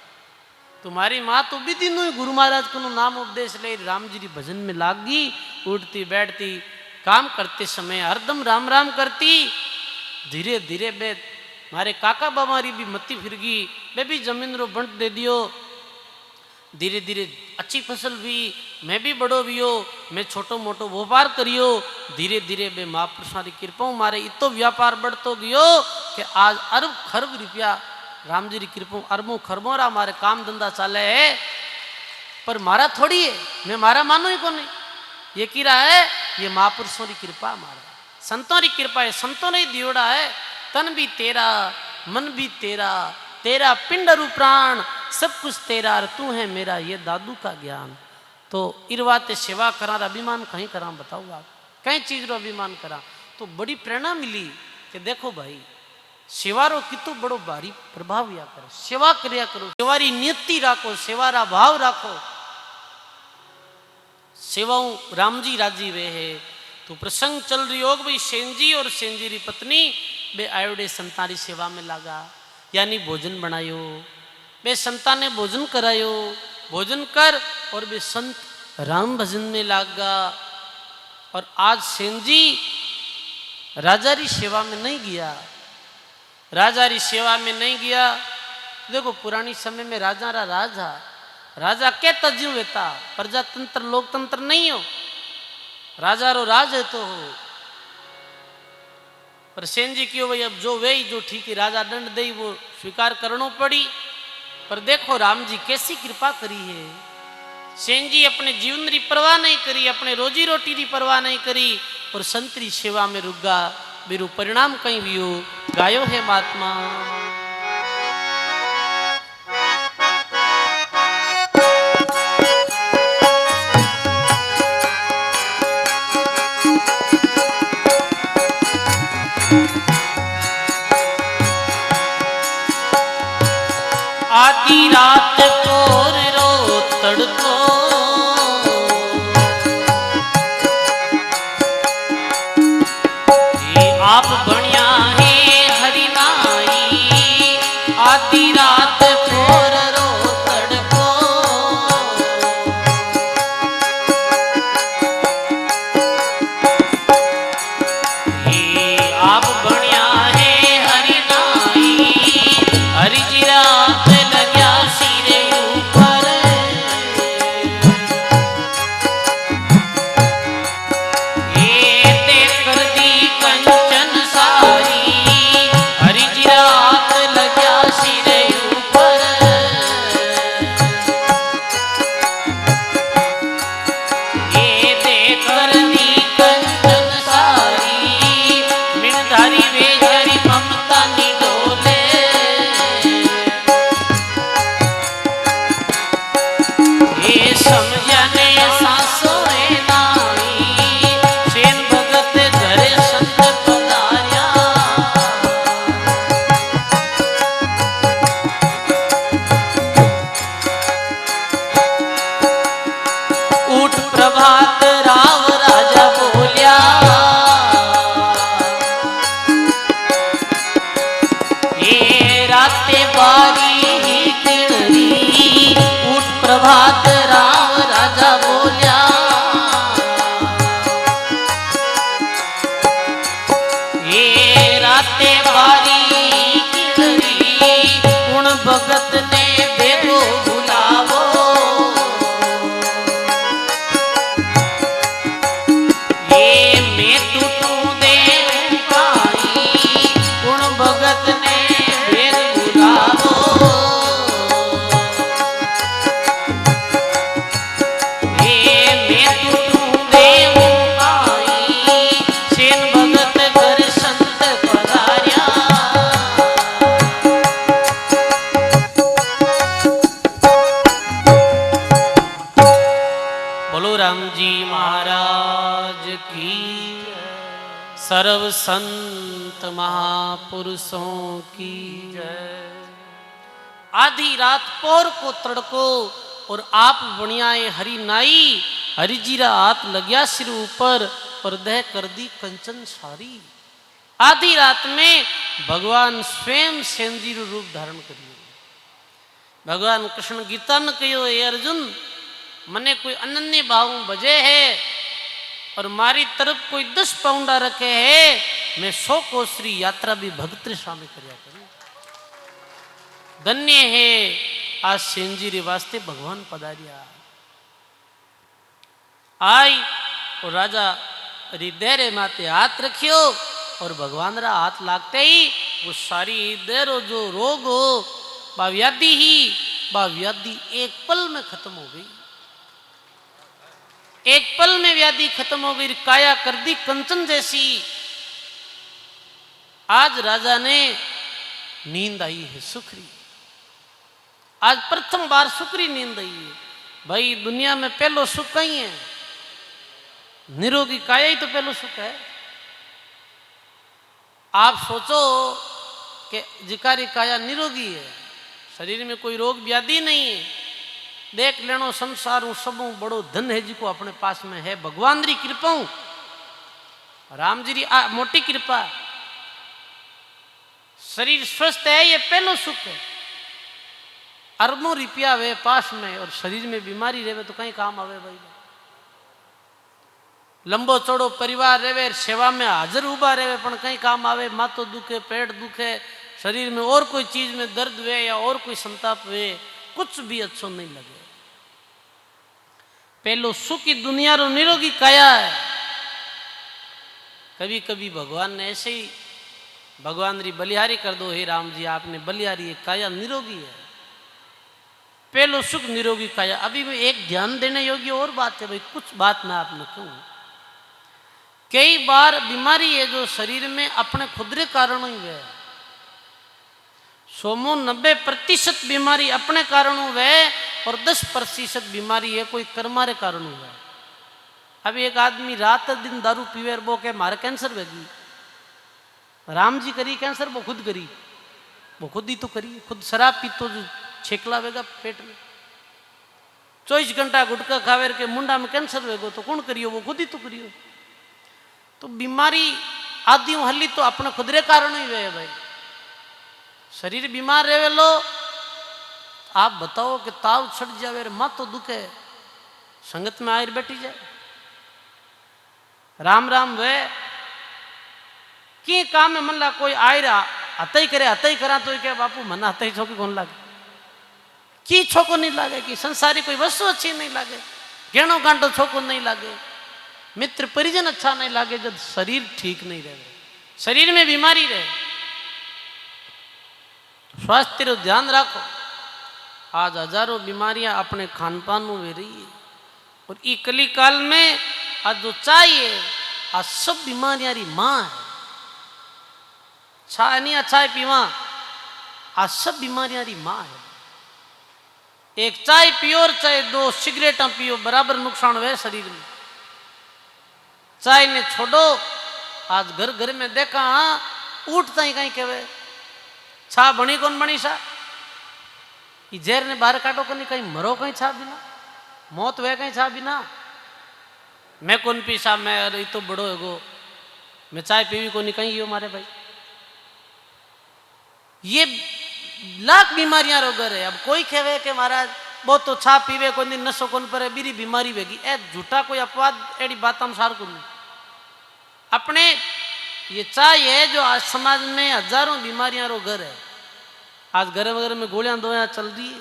तुम्हारी माँ तो भी दिनों गुरु महाराज को नाम उपदेश ले राम जी की भजन में लागी, उठती बैठती काम करते समय हरदम राम राम करती। धीरे धीरे बे मारे काका बाबारी भी मत्ती फिर गई, मैं भी जमीन रो बंट दे दियो। धीरे धीरे अच्छी फसल भी, मैं भी बड़ो भी हो, मैं छोटो मोटो व्यापार करियो। धीरे धीरे बे महापुरुषों की कृपा मारे इतो व्यापार बढ़तो गयो कि आज अरब खरब रुपया राम जी की कृपा अरबों खरबों रा मारे काम धंधा चाले है। पर मारा थोड़ी है, मैं मारा मानो ही को नहीं, ये की रहा है ये महापुरुषों की कृपा मारा, संतों की कृपा है। संतों ने दियोड़ा है, तन भी तेरा मन भी तेरा, तेरा पिंड रु प्राण सब कुछ तेरा, तू है मेरा ये दादू का ज्ञान। तो इरवाते सेवा करा अभिमान कहीं करा, बताओ आप कहीं चीज रो अभिमान करा। तो बड़ी प्रेरणा मिली कि देखो भाई सेवा रो कितो बड़ो भारी प्रभाव या करे, सेवा करया करो, सेवारी नियति राखो, सेवारा भाव राखो। सेवाओं राम जी राजी वे है। तो प्रसंग चल रही होग भाई सेन जी और सेन जी री पत्नी बे आयोडे संतारी सेवा में लगा, यानी भोजन बनायो, बे संता ने भोजन करायो, भोजन कर और बे संत राम भजन में लागा। और आज सेन जी राजा री सेवा में नहीं गया, राजा री सेवा में नहीं गया। देखो पुरानी समय में राजा रा राजा राजा के तज्यू वेता, प्रजातंत्र लोकतंत्र नहीं हो, राजा रो राज है तो हो। पर सेन जी क्यों भाई अब जो वे जो ठीक है राजा दंड दे वो स्वीकार करना पड़ी। पर देखो राम जी कैसी कृपा करी है। सेन जी अपने जीवन री परवाह नहीं करी, अपने रोजी रोटी री परवाह नहीं करी, और संतरी सेवा में रुका। मेरू परिणाम कहीं भी हो गायो है महात्मा। समझने सासोए नाई सेन भगत घरे संत पधार्या उठ प्रभात राव राजा बोलिया ये राते बारी प्रभात राव राजा बोलिया ये राते बारी किधरी गुण भगत ने बेगो बुलावो ये मैं टूटू दे पाई गुण भगत ने बेग बुलावो राम जी महाराज की सर्व संत महापुरुषों की जय। आधी रात पोर को तड़को और आप बणियाए हरि नाई हरि जीरा हाथ लग्या सिर ऊपर और दह कर दी कंचन सारी। आधी रात में भगवान स्वयं सेंजी रूप धारण करियो। भगवान कृष्ण गीता में कहो हे अर्जुन मने कोई अनन्य भाव बजे है और मारी तरफ कोई 10 पाउंडा रखे है मैं 100 कोसरी यात्रा भी भक्त स्वामी करया करूं। धन्य है आज सेंजी रे वास्ते भगवान पधारिया। आई और राजा हृदय रे माते हाथ रखियो और भगवान रा हाथ लागते ही वो सारी हृदय रो जो रोग हो बा व्याधि एक पल में खत्म हो गई। एक पल में व्याधि खत्म हो गई। काया कर दी कंचन जैसी। आज राजा ने नींद आई है सुखरी। आज प्रथम बार सुखरी नींद आई है। भाई दुनिया में पहलो सुख कहीं है? निरोगी काया ही तो पहलो सुख है। आप सोचो कि जिकारी काया निरोगी है, शरीर में कोई रोग व्याधि नहीं है। देख लेनो संसार सब बड़ो धन है जिको अपने पास में है। भगवान री कृपा राम जी री मोटी कृपा। शरीर स्वस्थ है ये पहलो सुख है। अरबों रुपया वे पास में और शरीर में बीमारी रहे तो कहीं काम आवे भाई। लंबो चौड़ो परिवार रहे सेवा में हाजिर उबा रहे पर कहीं काम आवे। माथो दुखे पेट दुखे शरीर में और कोई चीज में दर्द हुए या और कोई संताप हुए कुछ भी अच्छो नहीं लगे। पहलो सुखी दुनिया रो निरोगी काया है। कभी कभी भगवान ने ऐसे ही भगवान री बलिहारी कर दो। हे राम जी आपने बलिहारी है काया निरोगी है। पहलो सुख निरोगी काया। अभी मैं एक ध्यान देने योग्य और बात है भाई। कुछ बात मैं आपने कहूं। कई बार बीमारी है जो शरीर में अपने खुदरे कारण ही है। 90% बीमारी अपने कारण हुए और 10% बीमारी है कोई कर्मारे कारण हुआ। अब एक आदमी रात दिन दारू पीवे वो के मारे कैंसर वेगी। राम जी करी कैंसर वो खुद करी। वो खुद ही तो करी। खुद शराब पी तो छेकला वेगा पेट में। 24 घंटा गुटका खावे के मुंडा में कैंसर वेगो तो कौन करियो? वो खुद ही तो करियो। तो बीमारी आदि हली तो अपने खुदरे कारण ही वे भाई। शरीर बीमार रहे लो आप बताओ कि ताव छट जावे माथो दुखे संगत में आयर बैठी जाए। राम राम वे की काम में मन ला कोई आयर हता ही करे हता ही करा तो क्या बापू मन हता ही छोकी कौन लागे की छोको नहीं लागे कि संसारी कोई वस्तु अच्छी नहीं लागे गेणो गांडो छोको नहीं लागे मित्र परिजन अच्छा नहीं लागे जब शरीर ठीक नहीं रहे शरीर में बीमारी रहे। स्वास्थ्य रो ध्यान रखो। आज हजारों बीमारियां अपने खान पान में वे रही है और ई कली काल में आज जो चाहिए आज सब बीमारियां री माँ है। चाय नहीं अच्छा है पीवा आज सब बीमारियां री माँ है। एक चाय पियो और चाहे 2 सिगरेट पियो बराबर नुकसान हुए शरीर में। चाय ने छोड़ो, आज घर घर में देखा हाँ उठता ही कहीं कहवे छा बनी कौन बनी सा जेर ने बाहर काटो कहीं कहीं मरो कहीं छा बिना मौत वे कहीं छा बिना। मैं कौन पीसा मैं अरे तो बड़ो है गो मैं चाय पीवी को नहीं कहीं यो मारे भाई। ये लाख बीमारियां रोगर है। अब कोई कहे कि महाराज बहुत तो छा पीवे कोई दिन नशो कौन पर बीरी बीमारी वेगी ए झूठा कोई अपवाद एड़ी बात हम सार को नहीं। अपने ये चाय है जो आज समाज में हजारों बीमारियां रो घर है। आज घर वगैरह में गोलियां दोया चल रही है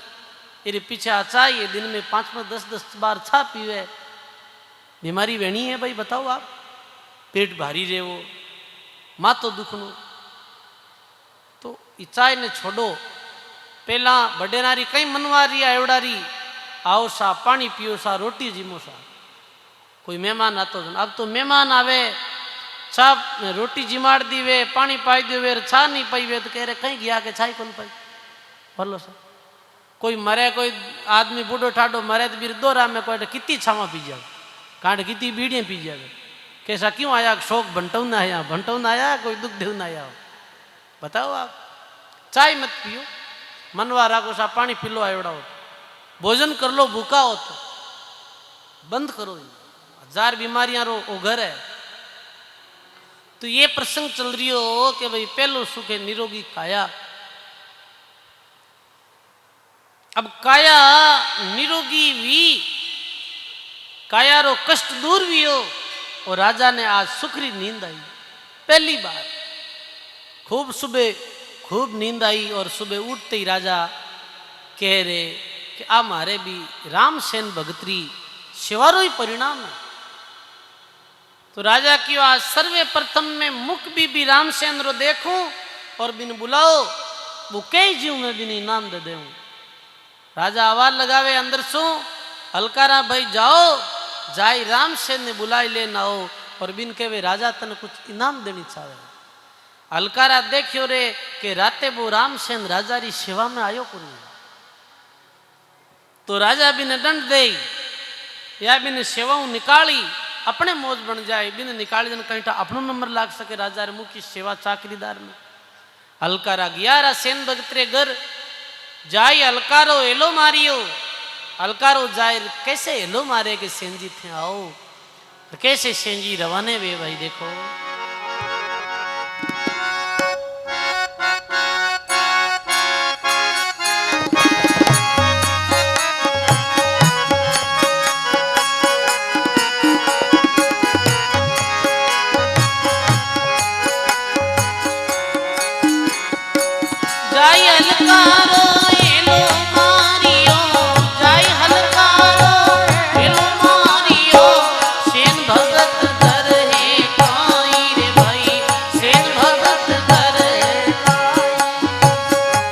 ये पीछे आ चाय ये दिन में 5 10 बार छा पीवे बीमारी वेणी है भाई बताओ आप। पेट भारी रहे वो मातो दुखनो तो ये चाय ने छोड़ो। पहला बडेनारी कई मनवारी एवडारी आओ सा पानी पियो सा रोटी जीमो सा कोई मेहमान आतो अब तो मेहमान आवे चा रोटी जिमाड़ दी वे पानी पाई दे वे छा नहीं पाई वे तो कह रहे कहीं गया के छाई कौन पाई बोलो सा। कोई मरे कोई आदमी बूढ़ो ठाडो मरे तो बीर 2 राम में कोई कितनी छावा पी जाए कांड कितनी बीड़ियाँ पी जाए कैसा क्यों आया शौक भंटऊ ना आया भंटऊ ना आया कोई दुख देव ना आया बताओ आप। चाय मत पियो मनवा राखो सा पानी पी लो एवड़ा हो भोजन कर लो भूखा हो तो बंद करो। 1000 बीमारियां रो घर है। तो ये प्रसंग चल रही हो कि भाई पहलो सुख है निरोगी काया। अब काया निरोगी भी काया रो कष्ट दूर भी हो और राजा ने आज सुखरी नींद आई पहली बार खूब सुबह खूब नींद आई और सुबह उठते ही राजा कह रहे कि आ मारे भी रामसेन भगतरी शिवारो ही परिणाम है। तो राजा की आज सर्वे प्रथम में मुख भी रामसेन रो देखूं और बिन बुलाओ वो कई जीव में बिन इनाम दे दूं। राजा आवाज लगावे अंदर सो हलकारा भाई जाओ जाई रामसेन ने बुलाई ले ना हो और बिन के वे राजा तने कुछ इनाम देनी चाहे। हलकारा देखियो रे कि राते वो रामसेन राजा री सेवा में आयो को नहीं। तो राजा बिन दंड दे या बिन सेवाओं निकाली अपने मौज बन जाए बिन निकाली जन कहीं अपनो नंबर लाग सके राजा रे मुखी सेवा चाकरीदार में। हलकारा गया रा सेन भगतरे घर जाई हलकारो एलो मारियो। हलकारो जाए कैसे एलो मारे के सेन जी थे आओ कैसे सेन जी रवाने वे भाई देखो। जाई हलकारो एलो मारियो जाई हलकारो एलो मारियो सेन भगत घर है काई रे भाई सेन भगत घर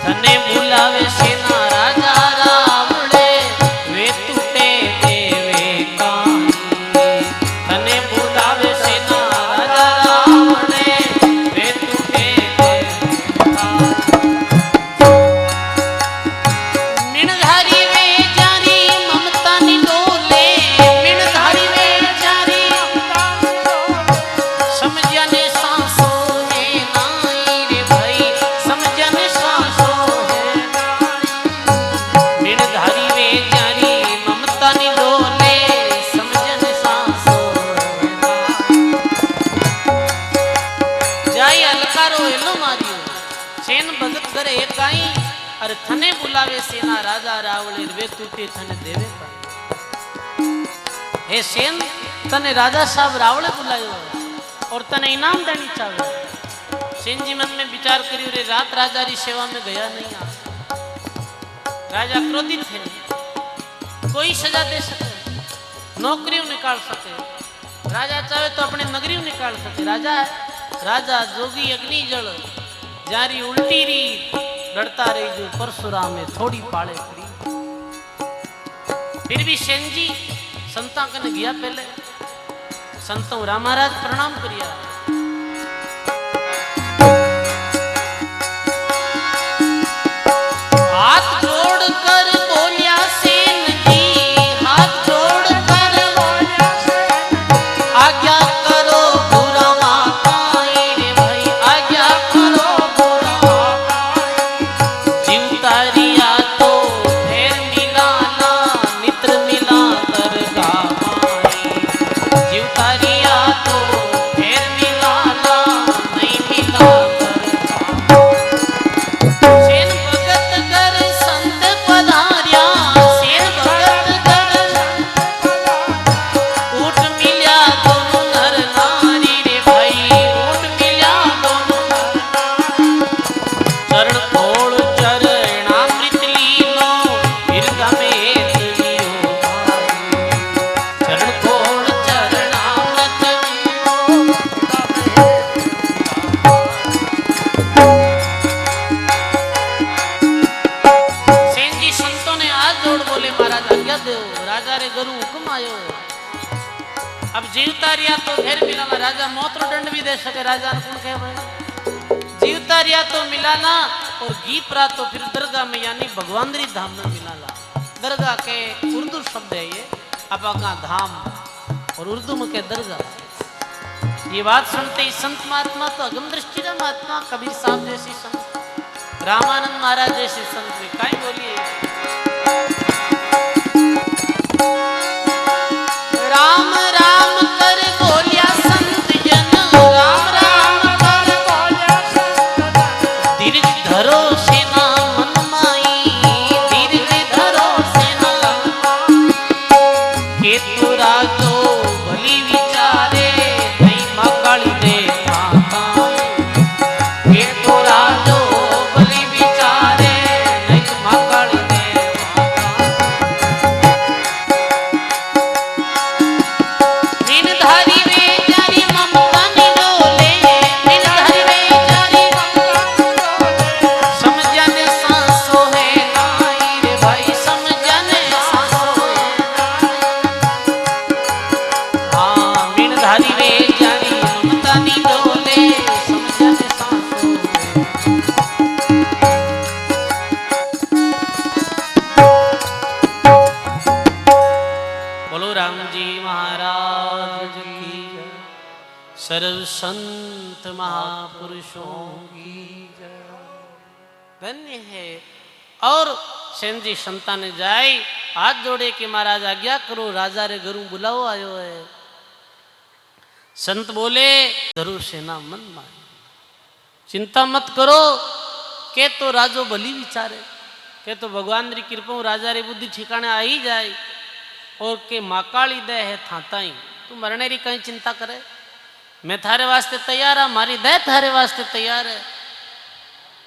तने बुलावे सेना राजा रावणे वे टूटे देवे काई तने बुलावे सेना राजा रावणे वे टूटे देवे मिणधारी वे जारी ममता नी डोले मिणधारी वे जारी समझिया ने सांसो है नाई रे भाई समझिया ने सांसो है नाई मिणधारी वे जारी ममता नी डोले समझिया ने सांसो है नाई जाई हलकारो एलो मारियो सेन भगत करे एकाई अरे थने बुलावे सेना राजा रावणे वे टूटे थने देवे पाए। हे सेन तने राजा साहब रावणे बुलायो और तने इनाम देनी चाहे। सेन जी मन में विचार करियो रे रात राजा री सेवा में गया नहीं आ। राजा क्रोधित थे कोई सजा दे सके नौकरियों निकाल सके राजा चाहे तो अपने नगरियों निकाल सके। राजा है राजा जोगी अग्नि जल जारी उल्टी रीत लड़ता रही जो परशुराम में थोड़ी पाले करी। फिर भी सेन जी संता कने गया पहले संतों राम महाराज प्रणाम करिया। हाथ जोड़ कर बोलिया दरगाह माई। जीव तारिया तो फिर मिलाना नहीं मिला सेन भगत कर संत पधारिया सेन भगत कर ऊट मिल्या दोनों नर नारी रे भाई ऊट मिल्या दोनों चरण खोल चरणामृत लीनो दीर्घ में तुलियो चरण खोल चरणामृत सेन जी संतों ने हाथ जोड़ बोले महाराज आज्ञा दो राजा रे गुरु हुक्म आयो अब जीवता रिया तो फिर मिलाना राजा मौत रो दंड भी दे सके राजा ने कौन कहे भाई जीवता रिया तो मिलाना और गीत रा तो फिर दरगाह में यानी भगवानरी धाम में मिलाना दरगाह के उर्दू शब्द है ये अपा का धाम और उर्दू में के दरगाह ये बात सुनते ही संत महात्मा तो अगम दृष्टि का महात्मा कबीर साहब जैसी संत रामानंद महाराज जैसे संत भी काई बोलिए राम राम कर बोलिया संत जन राम राम कर बोलिया संत जन दीर्घ धरो सेना मन माई दीर्घ धरो सेना के तो राजो भली विचारे नहीं मकाली दे माता के तो राजो भली विचारे नहीं मकाली दे धारी वे जारी ममता निडोले मिल धारी वे जारी समझने सांसों है नाई रे भाई समझने सांसों हाँ मिल धारी वे जारी ममता निडोले समझने सांसों बोलो राम जी महाराज की सर्व संत महापुरुषों की धन्य है और सेन जी संता ने जाए हाथ जोड़े कि महाराज आज्ञा करो राजा रे गुरु बुलाओ आयो है संत बोले जरूर सेना मन माए चिंता मत करो के तो राजो भली विचारे के तो भगवान री कृपा राजा रे बुद्धि ठिकाने आ ही जाए और के माकाली दे है थाता ही तू मरने री कहीं चिंता करे मैं थारे वास्ते तैयार है मारी दे थारे वास्ते तैयार है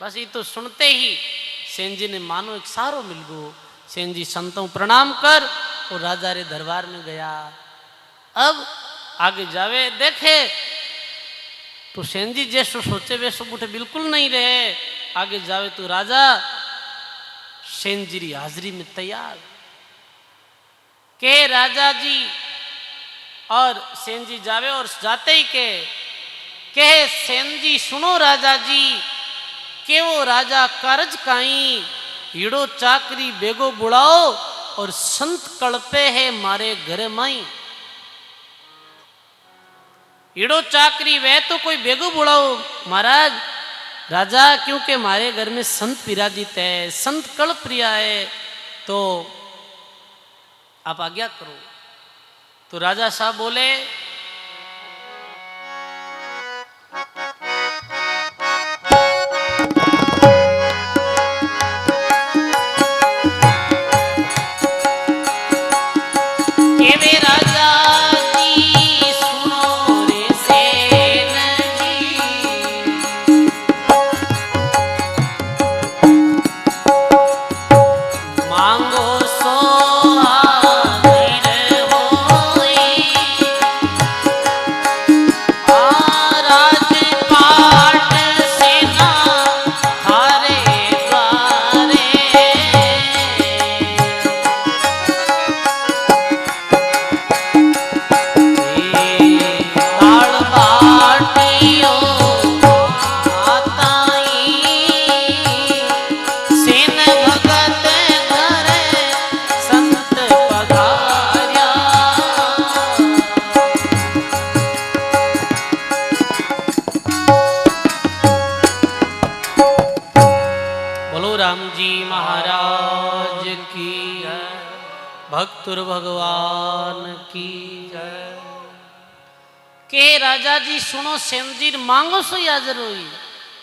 बस ये तो सुनते ही सेन जी ने मानो एक सारो मिल गो सेन जी संतों प्रणाम कर और राजा रे दरबार में गया अब आगे जावे देखे तो सेन जी जैसो सोचे वैसो बूढ़े बिल्कुल नहीं रहे आगे जावे तो राजा सेन जी री हाजरी में तैयार के राजा जी और सेन जी जावे और जाते ही के सेन जी सुनो राजा जी के वो राजा कारज काई हिड़ो चाकरी बेगो बुलाओ और संत कल्पे है मारे घरे माई हिड़ो चाकरी वे तो कोई बेगो बुलाओ महाराज राजा क्योंकि मारे घर में संत विराजित है संत कल्प प्रिया है तो आप आज्ञा करो तो राजा साहब बोले के वे राजा जी सुनो रे सेन जी मांगो सो भक्तुर भगवान की जय। के राजा जी सुनो सेन जी मांगो सो हाजर हुई।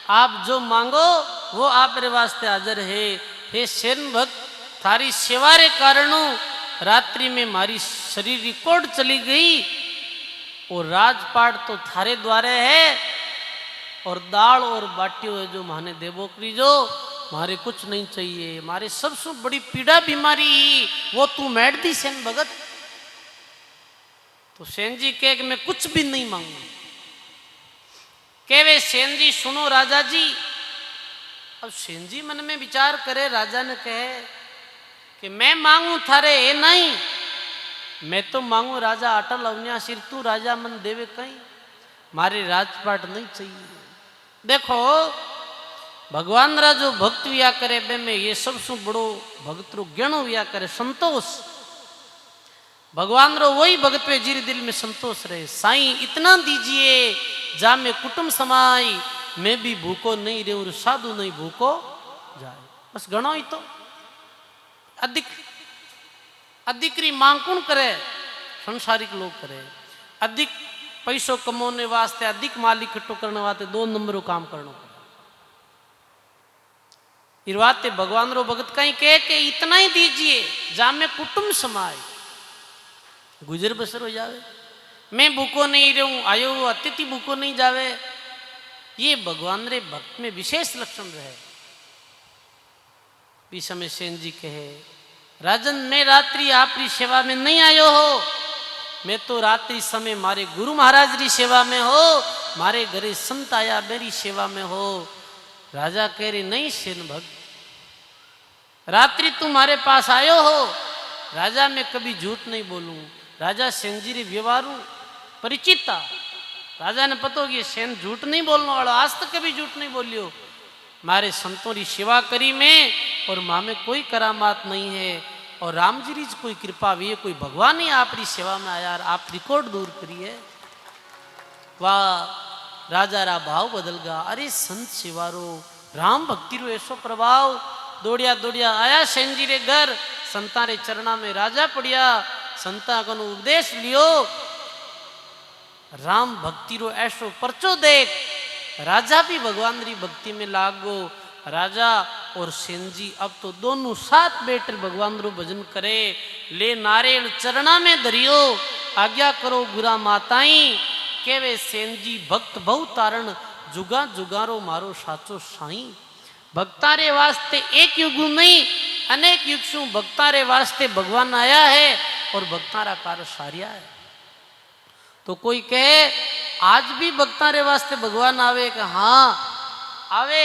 आप जो मांगो वो आप रे वास्ते हाजर है। हे सेन भक्त थारी सेवा रे कारणों रात्रि में मारी शरीर रिकॉर्ड चली गई और राजपाट तो थारे द्वारे है और दाल और बाटियों है जो माने देवोकरी जो मारे कुछ नहीं चाहिए। मारे सबसे बड़ी पीड़ा बीमारी वो तू मैट दी सेन भगत। तो सेन जी कहे कि मैं कुछ भी नहीं मांगू। कहे वे सेन जी सुनो राजा जी। अब सेन जी मन में विचार करे। राजा ने कहे कि मैं मांगू थारे ये नहीं, मैं तो मांगू राजा अटल अविनाशी तू राजा मन देवे कहीं, मारे राजपाट नहीं चाहिए। देखो भगवान रा जो भक्त विया करे बे में ये सबसे बड़ो भक्त रो ज्ञान विया करे संतोष। भगवान रो वही भगत पे जीरे दिल में संतोष रहे। साईं इतना दीजिए जा में कुटुंब समाई, मैं भी भूखो नहीं रहूं साधु नहीं भूखो जाए। बस गणो ही तो अधिक अधिकरी मांग कौन करे? संसारिक लोग करे। अधिक पैसों कमाने वास्ते अधिक माल इकट्ठो करने वास्ते 2 नंबरों काम करना पड़े। इरवाते भगवान रो भगत कहीं कहे कि इतना ही दीजिए जा में कुटुंब समाए, गुजर बसर हो जावे। मैं भूखो नहीं रहूं आयो वो अतिथि भूखो नहीं जावे। ये भगवान रे भक्त में विशेष लक्षण रहे। इस समय सेन जी कहे राजन मैं रात्रि आपकी सेवा में नहीं आयो हो, मैं तो रात्रि समय मारे गुरु महाराज की सेवा में हो, मारे घरे संत आया मेरी सेवा में हो। राजा कह रहे नहीं सेन भक्त रात्रि तुम हमारे पास आयो हो। राजा मैं कभी झूठ नहीं बोलूं। राजा सेन जी रे व्यवहारू परिचित था। राजा ने पता कि सेन झूठ नहीं बोलने वाला, आज तक कभी झूठ नहीं बोलियो। मारे संतों की सेवा करी मैं और माँ में कोई करामात नहीं है और राम जी री कोई कृपा हुई है, कोई भगवान ही आपकी सेवा में आया और आप रिकॉर्ड दूर करिए। वाह राजा रा भाव बदल गया। अरे संत सेवारो राम भक्ति रो ऐसो प्रभाव। दौड़िया दौड़िया आया सेन जी रे घर, संता रे चरणा में राजा पड़िया, संता को उपदेश लियो। राम भक्ति रो ऐसो परचो देख राजा भी भगवान री भक्ति में लागो। राजा और सेन जी अब तो दोनों साथ बैठकर भगवान रो भजन करे। ले नारेल चरणा में धरियो आज्ञा करो गुरा माताई। केवे सेन जी भक्त बहु तारण जुगा जुगारो मारो साचो साई। भक्तारे वास्ते एक युग नहीं अनेक युग सु भक्तारे वास्ते भगवान आया है और भक्तारा कार्य सारिया है। तो कोई कहे आज भी भक्तारे वास्ते भगवान आवे कि हाँ आवे,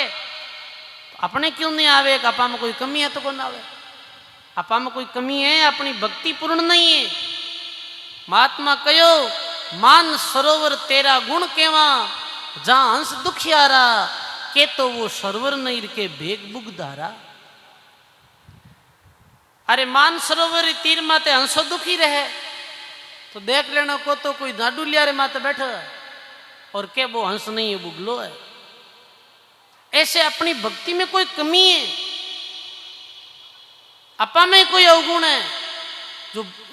अपने क्यों नहीं आवे? आपा में कोई कमी है तो कौन आवे? आपा में कोई कमी है? अपनी भक्ति पूर्ण नहीं है। महात्मा कहो मान सरोवर तेरा गुण केवा, जहां हंस दुखियारा के तो वो सरोवर नहीं के भेग बुग धारा। अरे मान सरोवर तीर माते हंसो दुखी रहे तो देख लेना को तो कोई नाडुलिया रे माते बैठा है और के वो हंस नहीं है बुगलो है। ऐसे अपनी भक्ति में कोई कमी है, अपा में कोई अवगुण है।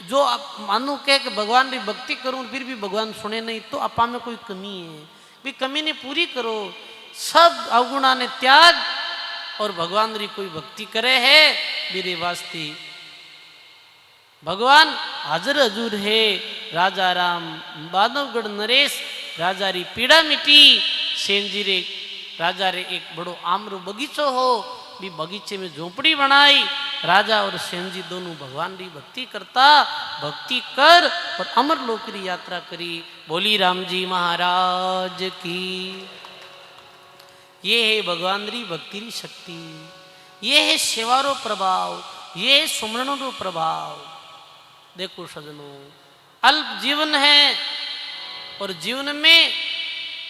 जो आप मानो के भगवान की भक्ति करूं फिर भी भगवान सुने नहीं तो अपा में कोई कमी है। भी कमी ने पूरी करो, सब अवगुणा ने त्याग और भगवान री कोई भक्ति करे है मेरे वास्ते भगवान हाजर हजूर है। राजा राम बांधवगढ़ नरेश राजा री पीड़ा मिटी। सेन जी रे राजा रे एक बड़ो आमरो बगीचो हो, भी बगीचे में झोपड़ी बनाई। राजा और सेन जी दोनों भगवान की भक्ति करता, भक्ति कर और अमर लोक की यात्रा करी। बोली राम जी महाराज की। ये है भगवान री भक्ति री शक्ति, ये है सेवारो प्रभाव, ये है सुमरणों रो प्रभाव। देखो सजनों अल्प जीवन है और जीवन में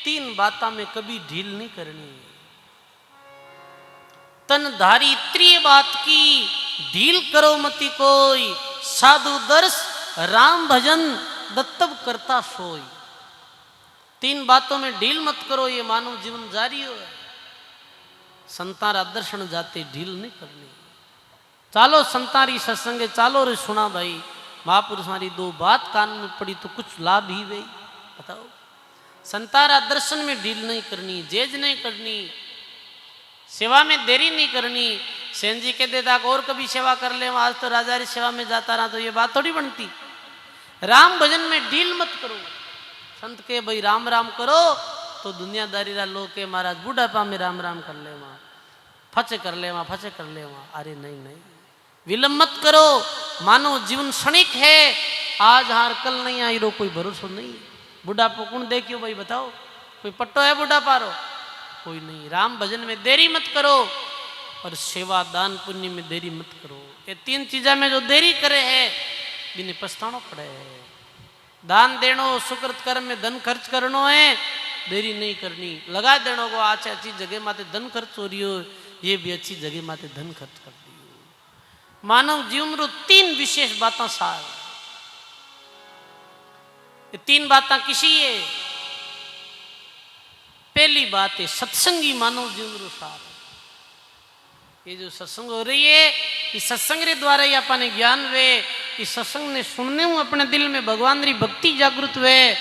3 बातों में कभी ढील नहीं करनी। तन धारी त्रिय बात की ढील करो मति कोई, साधु दर्श राम भजन दत्तव करता सोई। 3 बातों में ढील मत करो, ये मानव जीवन जारी हो। संतारा दर्शन जाते ढील नहीं करनी। चालो संतारी सत्संगे चालो रे सुना भाई। महापुरुष हमारी दो बात कान में पड़ी तो कुछ लाभ ही वे। बताओ, संतारा दर्शन में ढील नहीं करनी, जेज नहीं करनी, सेवा में देरी नहीं करनी। सेन जी कहते था और कभी सेवा कर ले, आज तो राजा री सेवा में जाता रहा, तो ये बात थोड़ी बनती। राम भजन में ढील मत करो। संत के भाई राम राम करो तो दुनियादारी रा लोग के महाराज बुढ़ापा में राम राम कर ले वहां, फचे कर ले वहां, फचे कर ले वहां। अरे नहीं नहीं, विलंब मत करो। मानो जीवन क्षणिक है, आज हार कल नहीं आई रो, कोई भरोसा नहीं। बुढ़ापो कौन देखियो भाई, बताओ, कोई पट्टो है बुढ़ापा रो? कोई नहीं। राम भजन में देरी मत करो और सेवा दान पुण्य में देरी मत करो। ये तीन चीजा में जो देरी करे है बिने पछतानो पड़े है। दान देनो, सुकृत कर्म में धन खर्च करनो है, देरी नहीं करनी। लगा देनो को अच्छी अच्छी जगह माते धन खर्च हो रही हो, ये भी अच्छी जगह माते धन खर्च कर दियो। मानव जीवन रो तीन विशेष बातें सार, ये तीन बातें किसी है। पहली बात है सत्संगी मानव जीवन रो सार। ये जो सत्संग हो रही है, इस सत्संग रे द्वारा ही अपने ज्ञान वे, इस सत्संग ने सुनने हूं अपने दिल में भगवान री भक्ति जागृत वे,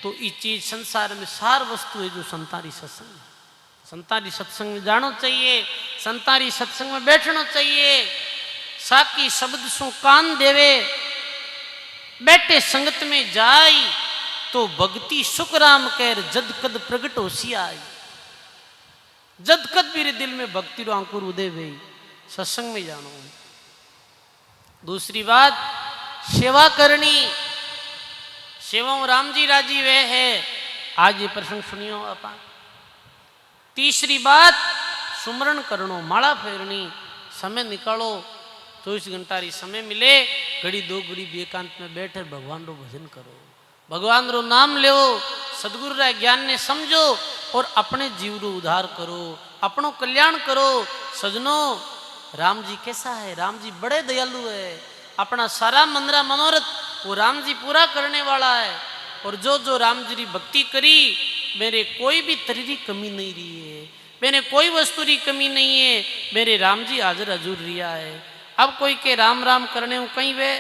तो ये चीज संसार में सार वस्तु है जो संतारी सत्संग। संतारी सत्संग में जानो चाहिए, संतारी सत्संग में बैठना चाहिए। साकी शब्द सु कान देवे, बैठे संगत में जाई, तो भक्ति सुख राम कह जद कद प्रगट होसी आई। जद कद मेरे दिल में भक्ति रो अंकुर उदय वे, सत्संग में जानो। दूसरी बात सेवा करनी, सेवा राम जी राजी वे है, आज ये प्रसंग सुनियो अपन। तीसरी बात सुमरण करनो, माला फेरनी, समय निकालो, 24 घंटा री समय मिले, घड़ी दो घड़ी एकांत में बैठे भगवान रो भजन करो, भगवान रो नाम लो, सदगुरु रा ज्ञान ने समझो और अपने जीव रो उद्धार करो, अपनो कल्याण करो। सजनो, राम जी कैसा है? राम जी बड़े दयालु है। अपना सारा मंदरा मनोरथ वो राम जी पूरा करने वाला है। और जो जो राम जी की भक्ति करी, मेरे कोई भी तरह की कमी नहीं रही है, मैंने कोई वस्तु की कमी नहीं है, मेरे राम जी हाजिर हजूर रिया है। अब कोई के राम राम करने हूँ कहीं वे,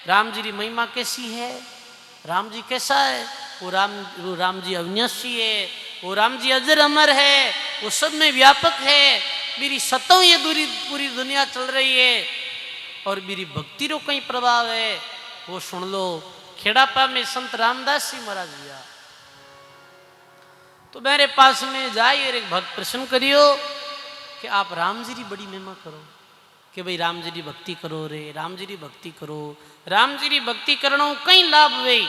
राम जी की महिमा कैसी है, राम जी कैसा है? वो राम जी अविनाशी है, वो राम जी अजर अमर है, वो सब में व्यापक है। मेरी सतों ये दूरी पूरी दुनिया चल रही है और मेरी भक्ति रो कहीं प्रभाव है, वो सुन लो। खेड़ापा में संत रामदास जी महाराज गया, तो मेरे पास में जाई और एक भक्त प्रश्न करियो कि आप राम जी की बड़ी महिमा करो, कि भाई राम जी की भक्ति करो रे, राम जी की भक्ति करो, राम जी की भक्ति करनो कहीं लाभ वे।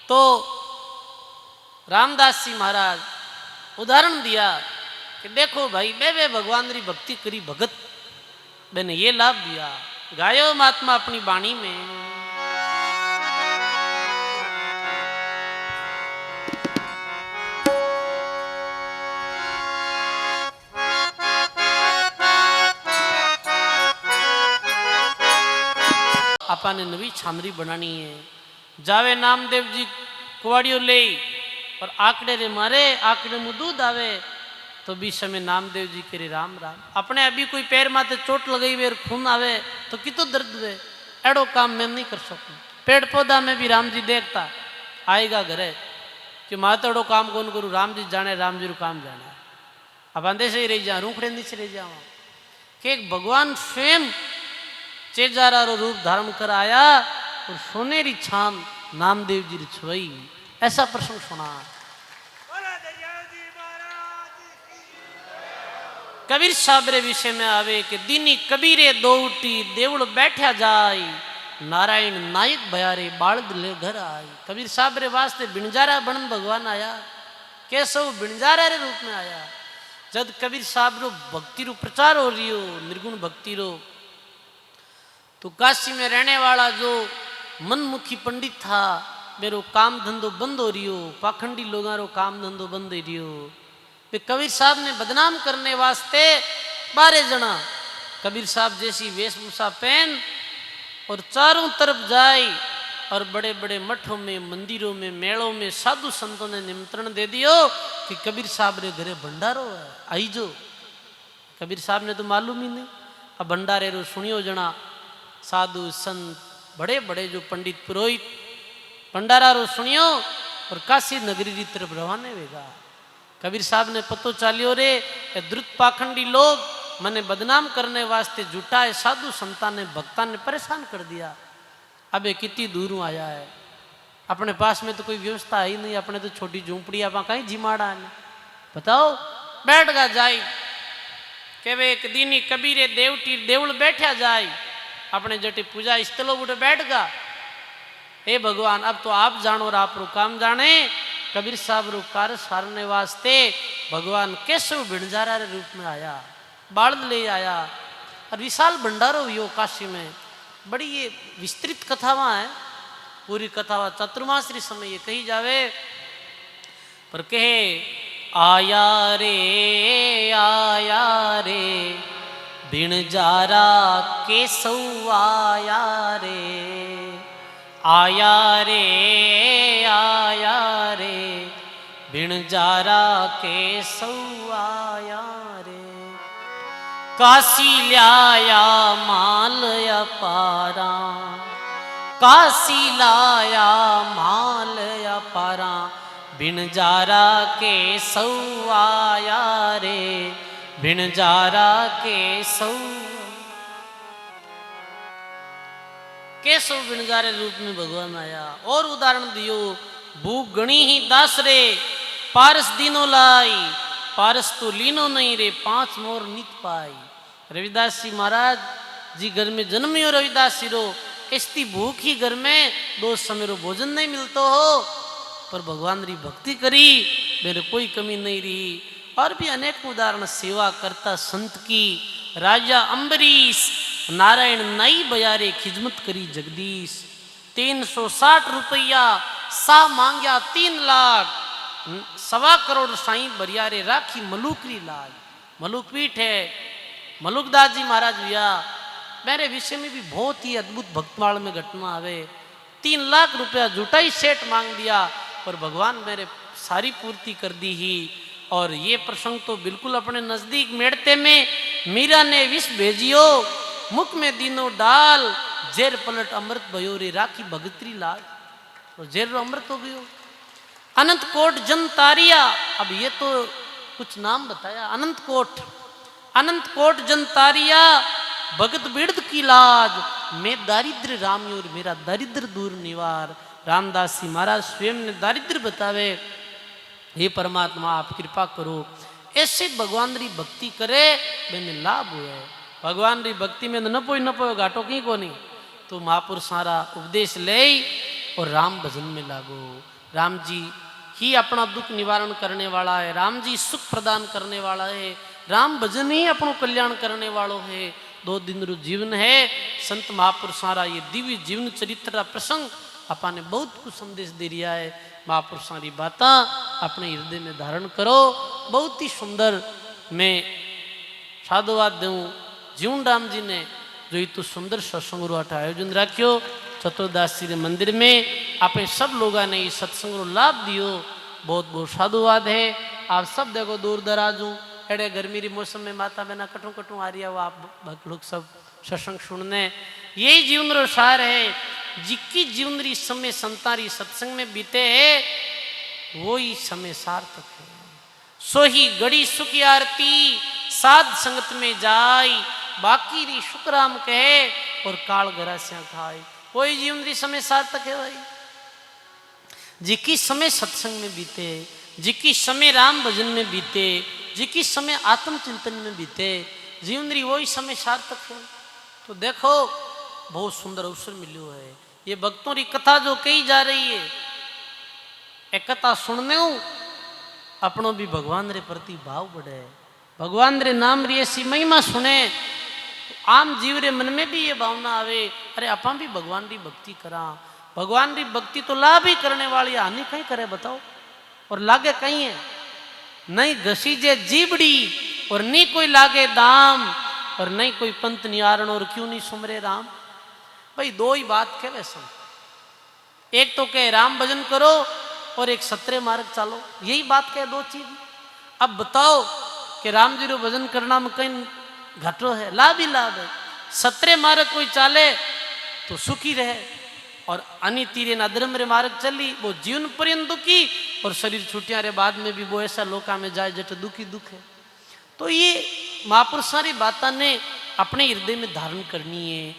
तो रामदास जी महाराज उदाहरण दिया कि देखो भाई, वे भगवान री भक्ति करी भगत, मैंने ये लाभ दिया। गायो महात्मा अपनी वाणी में, आपा ने नवी छामरी बनानी है। जावे नामदेव जी कुवाड़ियों ले और आंकड़े रे मारे, आंकड़े में दूध आवे, तो बीच समय नामदेव जी करे राम राम। अपने अभी कोई पैर माते चोट लगाई वे खून आवे तो कितो दर्द वे, एड़ो काम मैं नहीं कर सकूं। पेड़ पौधा में भी राम जी देखता आएगा घरे कि माते एड़ो काम कौन करूँ, राम जी जाने, राम जी रू काम जाने। अब अंधे से ही रह जा, रूखड़े नीचे रह जाओ कि एक भगवान स्वयं चेजारा रो रूप धारण कर आया और सोनेरी छान नामदेव जी री छुई। ऐसा प्रसंग सुना। कबीर साहब रे विषय में आवे कि दीनी कबीरे दो उठी, देवड़ बैठा जाय, नारायण नायक भयारे बालद ले घर आई। कबीर साहब रे वास्ते बिणजारा बन भगवान आया, कैसो बिणजारा रे रूप में आया। जब कबीर साहब रो भक्ति रो प्रचार हो रही हो, निर्गुण भक्ति रो, तो काशी में रहने वाला जो मनमुखी पंडित था, मेरो काम धंधो बंद हो रही हो, पाखंडी लोगों रो काम धंधो बंद हो रही हो। वे कबीर साहब ने बदनाम करने वास्ते 12 जना कबीर साहब जैसी वेशभूषा पहन और चारों तरफ जाए और बड़े बड़े मठों में, मंदिरों में, मेलों में साधु संतों ने निमंत्रण दे दियो कि कबीर साहब रे घरे भंडारो है, आई जो। कबीर साहब ने तो मालूम ही नहीं। अब भंडारे रो सुनियो जना साधु संत बड़े बड़े जो पंडित पुरोहित भंडारा रो सुनियो और काशी नगरी री तरफ रवाने वेगा। कबीर साहब ने पतो चालियो रे ये द्रुत पाखंडी लोग मने बदनाम करने वास्ते जुटाए साधु संता ने भक्ता ने परेशान कर दिया। अब ये कितनी दूर आया है, अपने पास में तो कोई व्यवस्था है ही नहीं, अपने तो छोटी झूंपड़ी आप कहीं जिमाड़ा है। बताओ बैठ गा जाए के वे एक दिन ही कबीरे देवटी देवल बैठा जाए अपने जटे पूजा स्थलों उठे बैठ गा। हे भगवान अब तो आप जानो और आप रो काम जाने। कबीर साहब रो कार्य सारने वास्ते भगवान केशव बिणजारा रे रूप में आया, बाल ले आया और विशाल भंडारो यो काशी में। बड़ी ये विस्तृत कथावां है, पूरी कथावां चतुर्मासी समय ये कही जावे। पर कहे आया रे बिणजारा केशव आया रे, आया रे बिणजारा केशव आया रे। काशी लाया माल अपारा, काशी लाया माल अपारा, बिणजारा केशव आया रे, बिणजारा केशव। केशव बिणजारे रूप में भगवान आया। और उदाहरण दियो भूख गणी ही दास रे, पारस दीनो लाई, पारस तो लीनो नहीं रे, 5 मोर नित पाई। रविदास जी महाराज जी घर में जन्मियो रविदास जी रो, इसती भूख ही घर में 2 समय रो भोजन नहीं मिलतो हो, पर भगवान री भक्ति करी मेरे कोई कमी नहीं रही। और भी अनेक उदाहरण सेवा करता संत की। राजा अम्बरीश नारायण नाई बयारे खिजमत करी जगदीश, 360 रुपया सा मांग्या 3 लाख, 1.25 करोड़ साई बरियारे राखी मलुकरी लाज। मलुक पीठ है मलुकदास जी महाराज भैया, मेरे विषय में भी बहुत ही अद्भुत भक्तमाल में घटना आवे। 3 लाख रुपया जुटाई सेठ मांग दिया पर भगवान मेरे सारी पूर्ति कर दी ही। और ये प्रसंग तो बिल्कुल अपने नजदीक मेड़ते में मीरा ने विष भेजियो, मुख में दीनो डाल, जेर पलट अमृत भयो रे राखी भगतरी लाल। तो जेर अमृत हो गयो। अनंत कोट जन तारिया, अब ये तो कुछ नाम बताया। अनंत कोट जन तारिया, भगत बिड़द की लाज, मैं दारिद्र रामयोर मेरा दारिद्र दूर निवार। रामदास जी महाराज स्वयं ने दारिद्र बतावे। हे परमात्मा आप कृपा करो, ऐसे भगवान री भक्ति करे मैंने लाभ हुए। भगवान री भक्ति में न पोए घाटो की को नहीं। तो महापुरुष सारा उपदेश ले और राम भजन में लागो। राम जी ही अपना दुख निवारण करने वाला है, राम जी सुख प्रदान करने वाला है, राम भजन ही अपनो कल्याण करने वालों है। 2 दिन रू जीवन है संत महापुरुष सारा ये दिव्य जीवन चरित्र का प्रसंग आपा ने बहुत कुछ संदेश दे रिया है। महापुरुषों की बातें अपने हृदय में धारण करो। बहुत ही सुंदर मैं साधुवाद दूँ जीवन राम जी ने जो इतु सुंदर सत्संग आयोजन राख्यो चतुर्दास जी मंदिर में। आप सब लोगों ने इस सत्संग रो लाभ दियो, बहुत बहुत साधुवाद है। आप सब देखो दूर दराजू एड़े गर्मी री मौसम में माता बहना कटू आ रही हो, आप लोग सब सत्संग सुनने। यही जीवन रो सार है। जिक्की जीवन री समय संतारी सत्संग में बीते है वो ही समय सार्थक है। सो ही गड़ी सुखी आरती साध संगत में जाई, बाकी री शुक्राम कहे और काल गरासिया खाए। वही जीवन री समय सार्थक है भाई। जिक्की समय सत्संग में बीते, जिक्की समय राम भजन में बीते, जिक्की समय आत्मचिंतन में बीते, जीवन री वही समय सार्थक है। तो देखो बहुत सुंदर अवसर मिलो है। ये भक्तों की कथा जो कही जा रही है, एक कथा सुनने अपनों भी भगवान रे प्रति भाव बढ़े, भगवान रे नाम री ऐसी महिमा सुने, आम जीव रे मन में भी ये भावना आवे अरे अपा भी भगवान री भक्ति करा। भगवान री भक्ति तो लाभ ही करने वाली, हानि कहीं करे बताओ। और लागे कहीं है नहीं घसीजे जीबड़ी और नहीं कोई लागे दाम और नहीं कोई पंत निवारण और क्यों नहीं सुमरे राम। भाई 2 ही बात कहे वैसा, एक तो कहे राम भजन करो और एक सत्रे मार्ग चालो, यही बात कहे 2 चीज। अब बताओ कि राम जी रो भजन करना में कहीं घटो है, लाभ ही लाभ है। सत्रे मार्ग कोई चाले तो सुखी रहे, और अनिति रे अधर्म रे मार्ग चली वो जीवन पर्यंत दुखी, और शरीर छुटिया रे बाद में भी वो ऐसा लोका में जाए जट दुखी दुख है। तो ये महापुरुष सारी बातें ने अपने हृदय में धारण करनी है,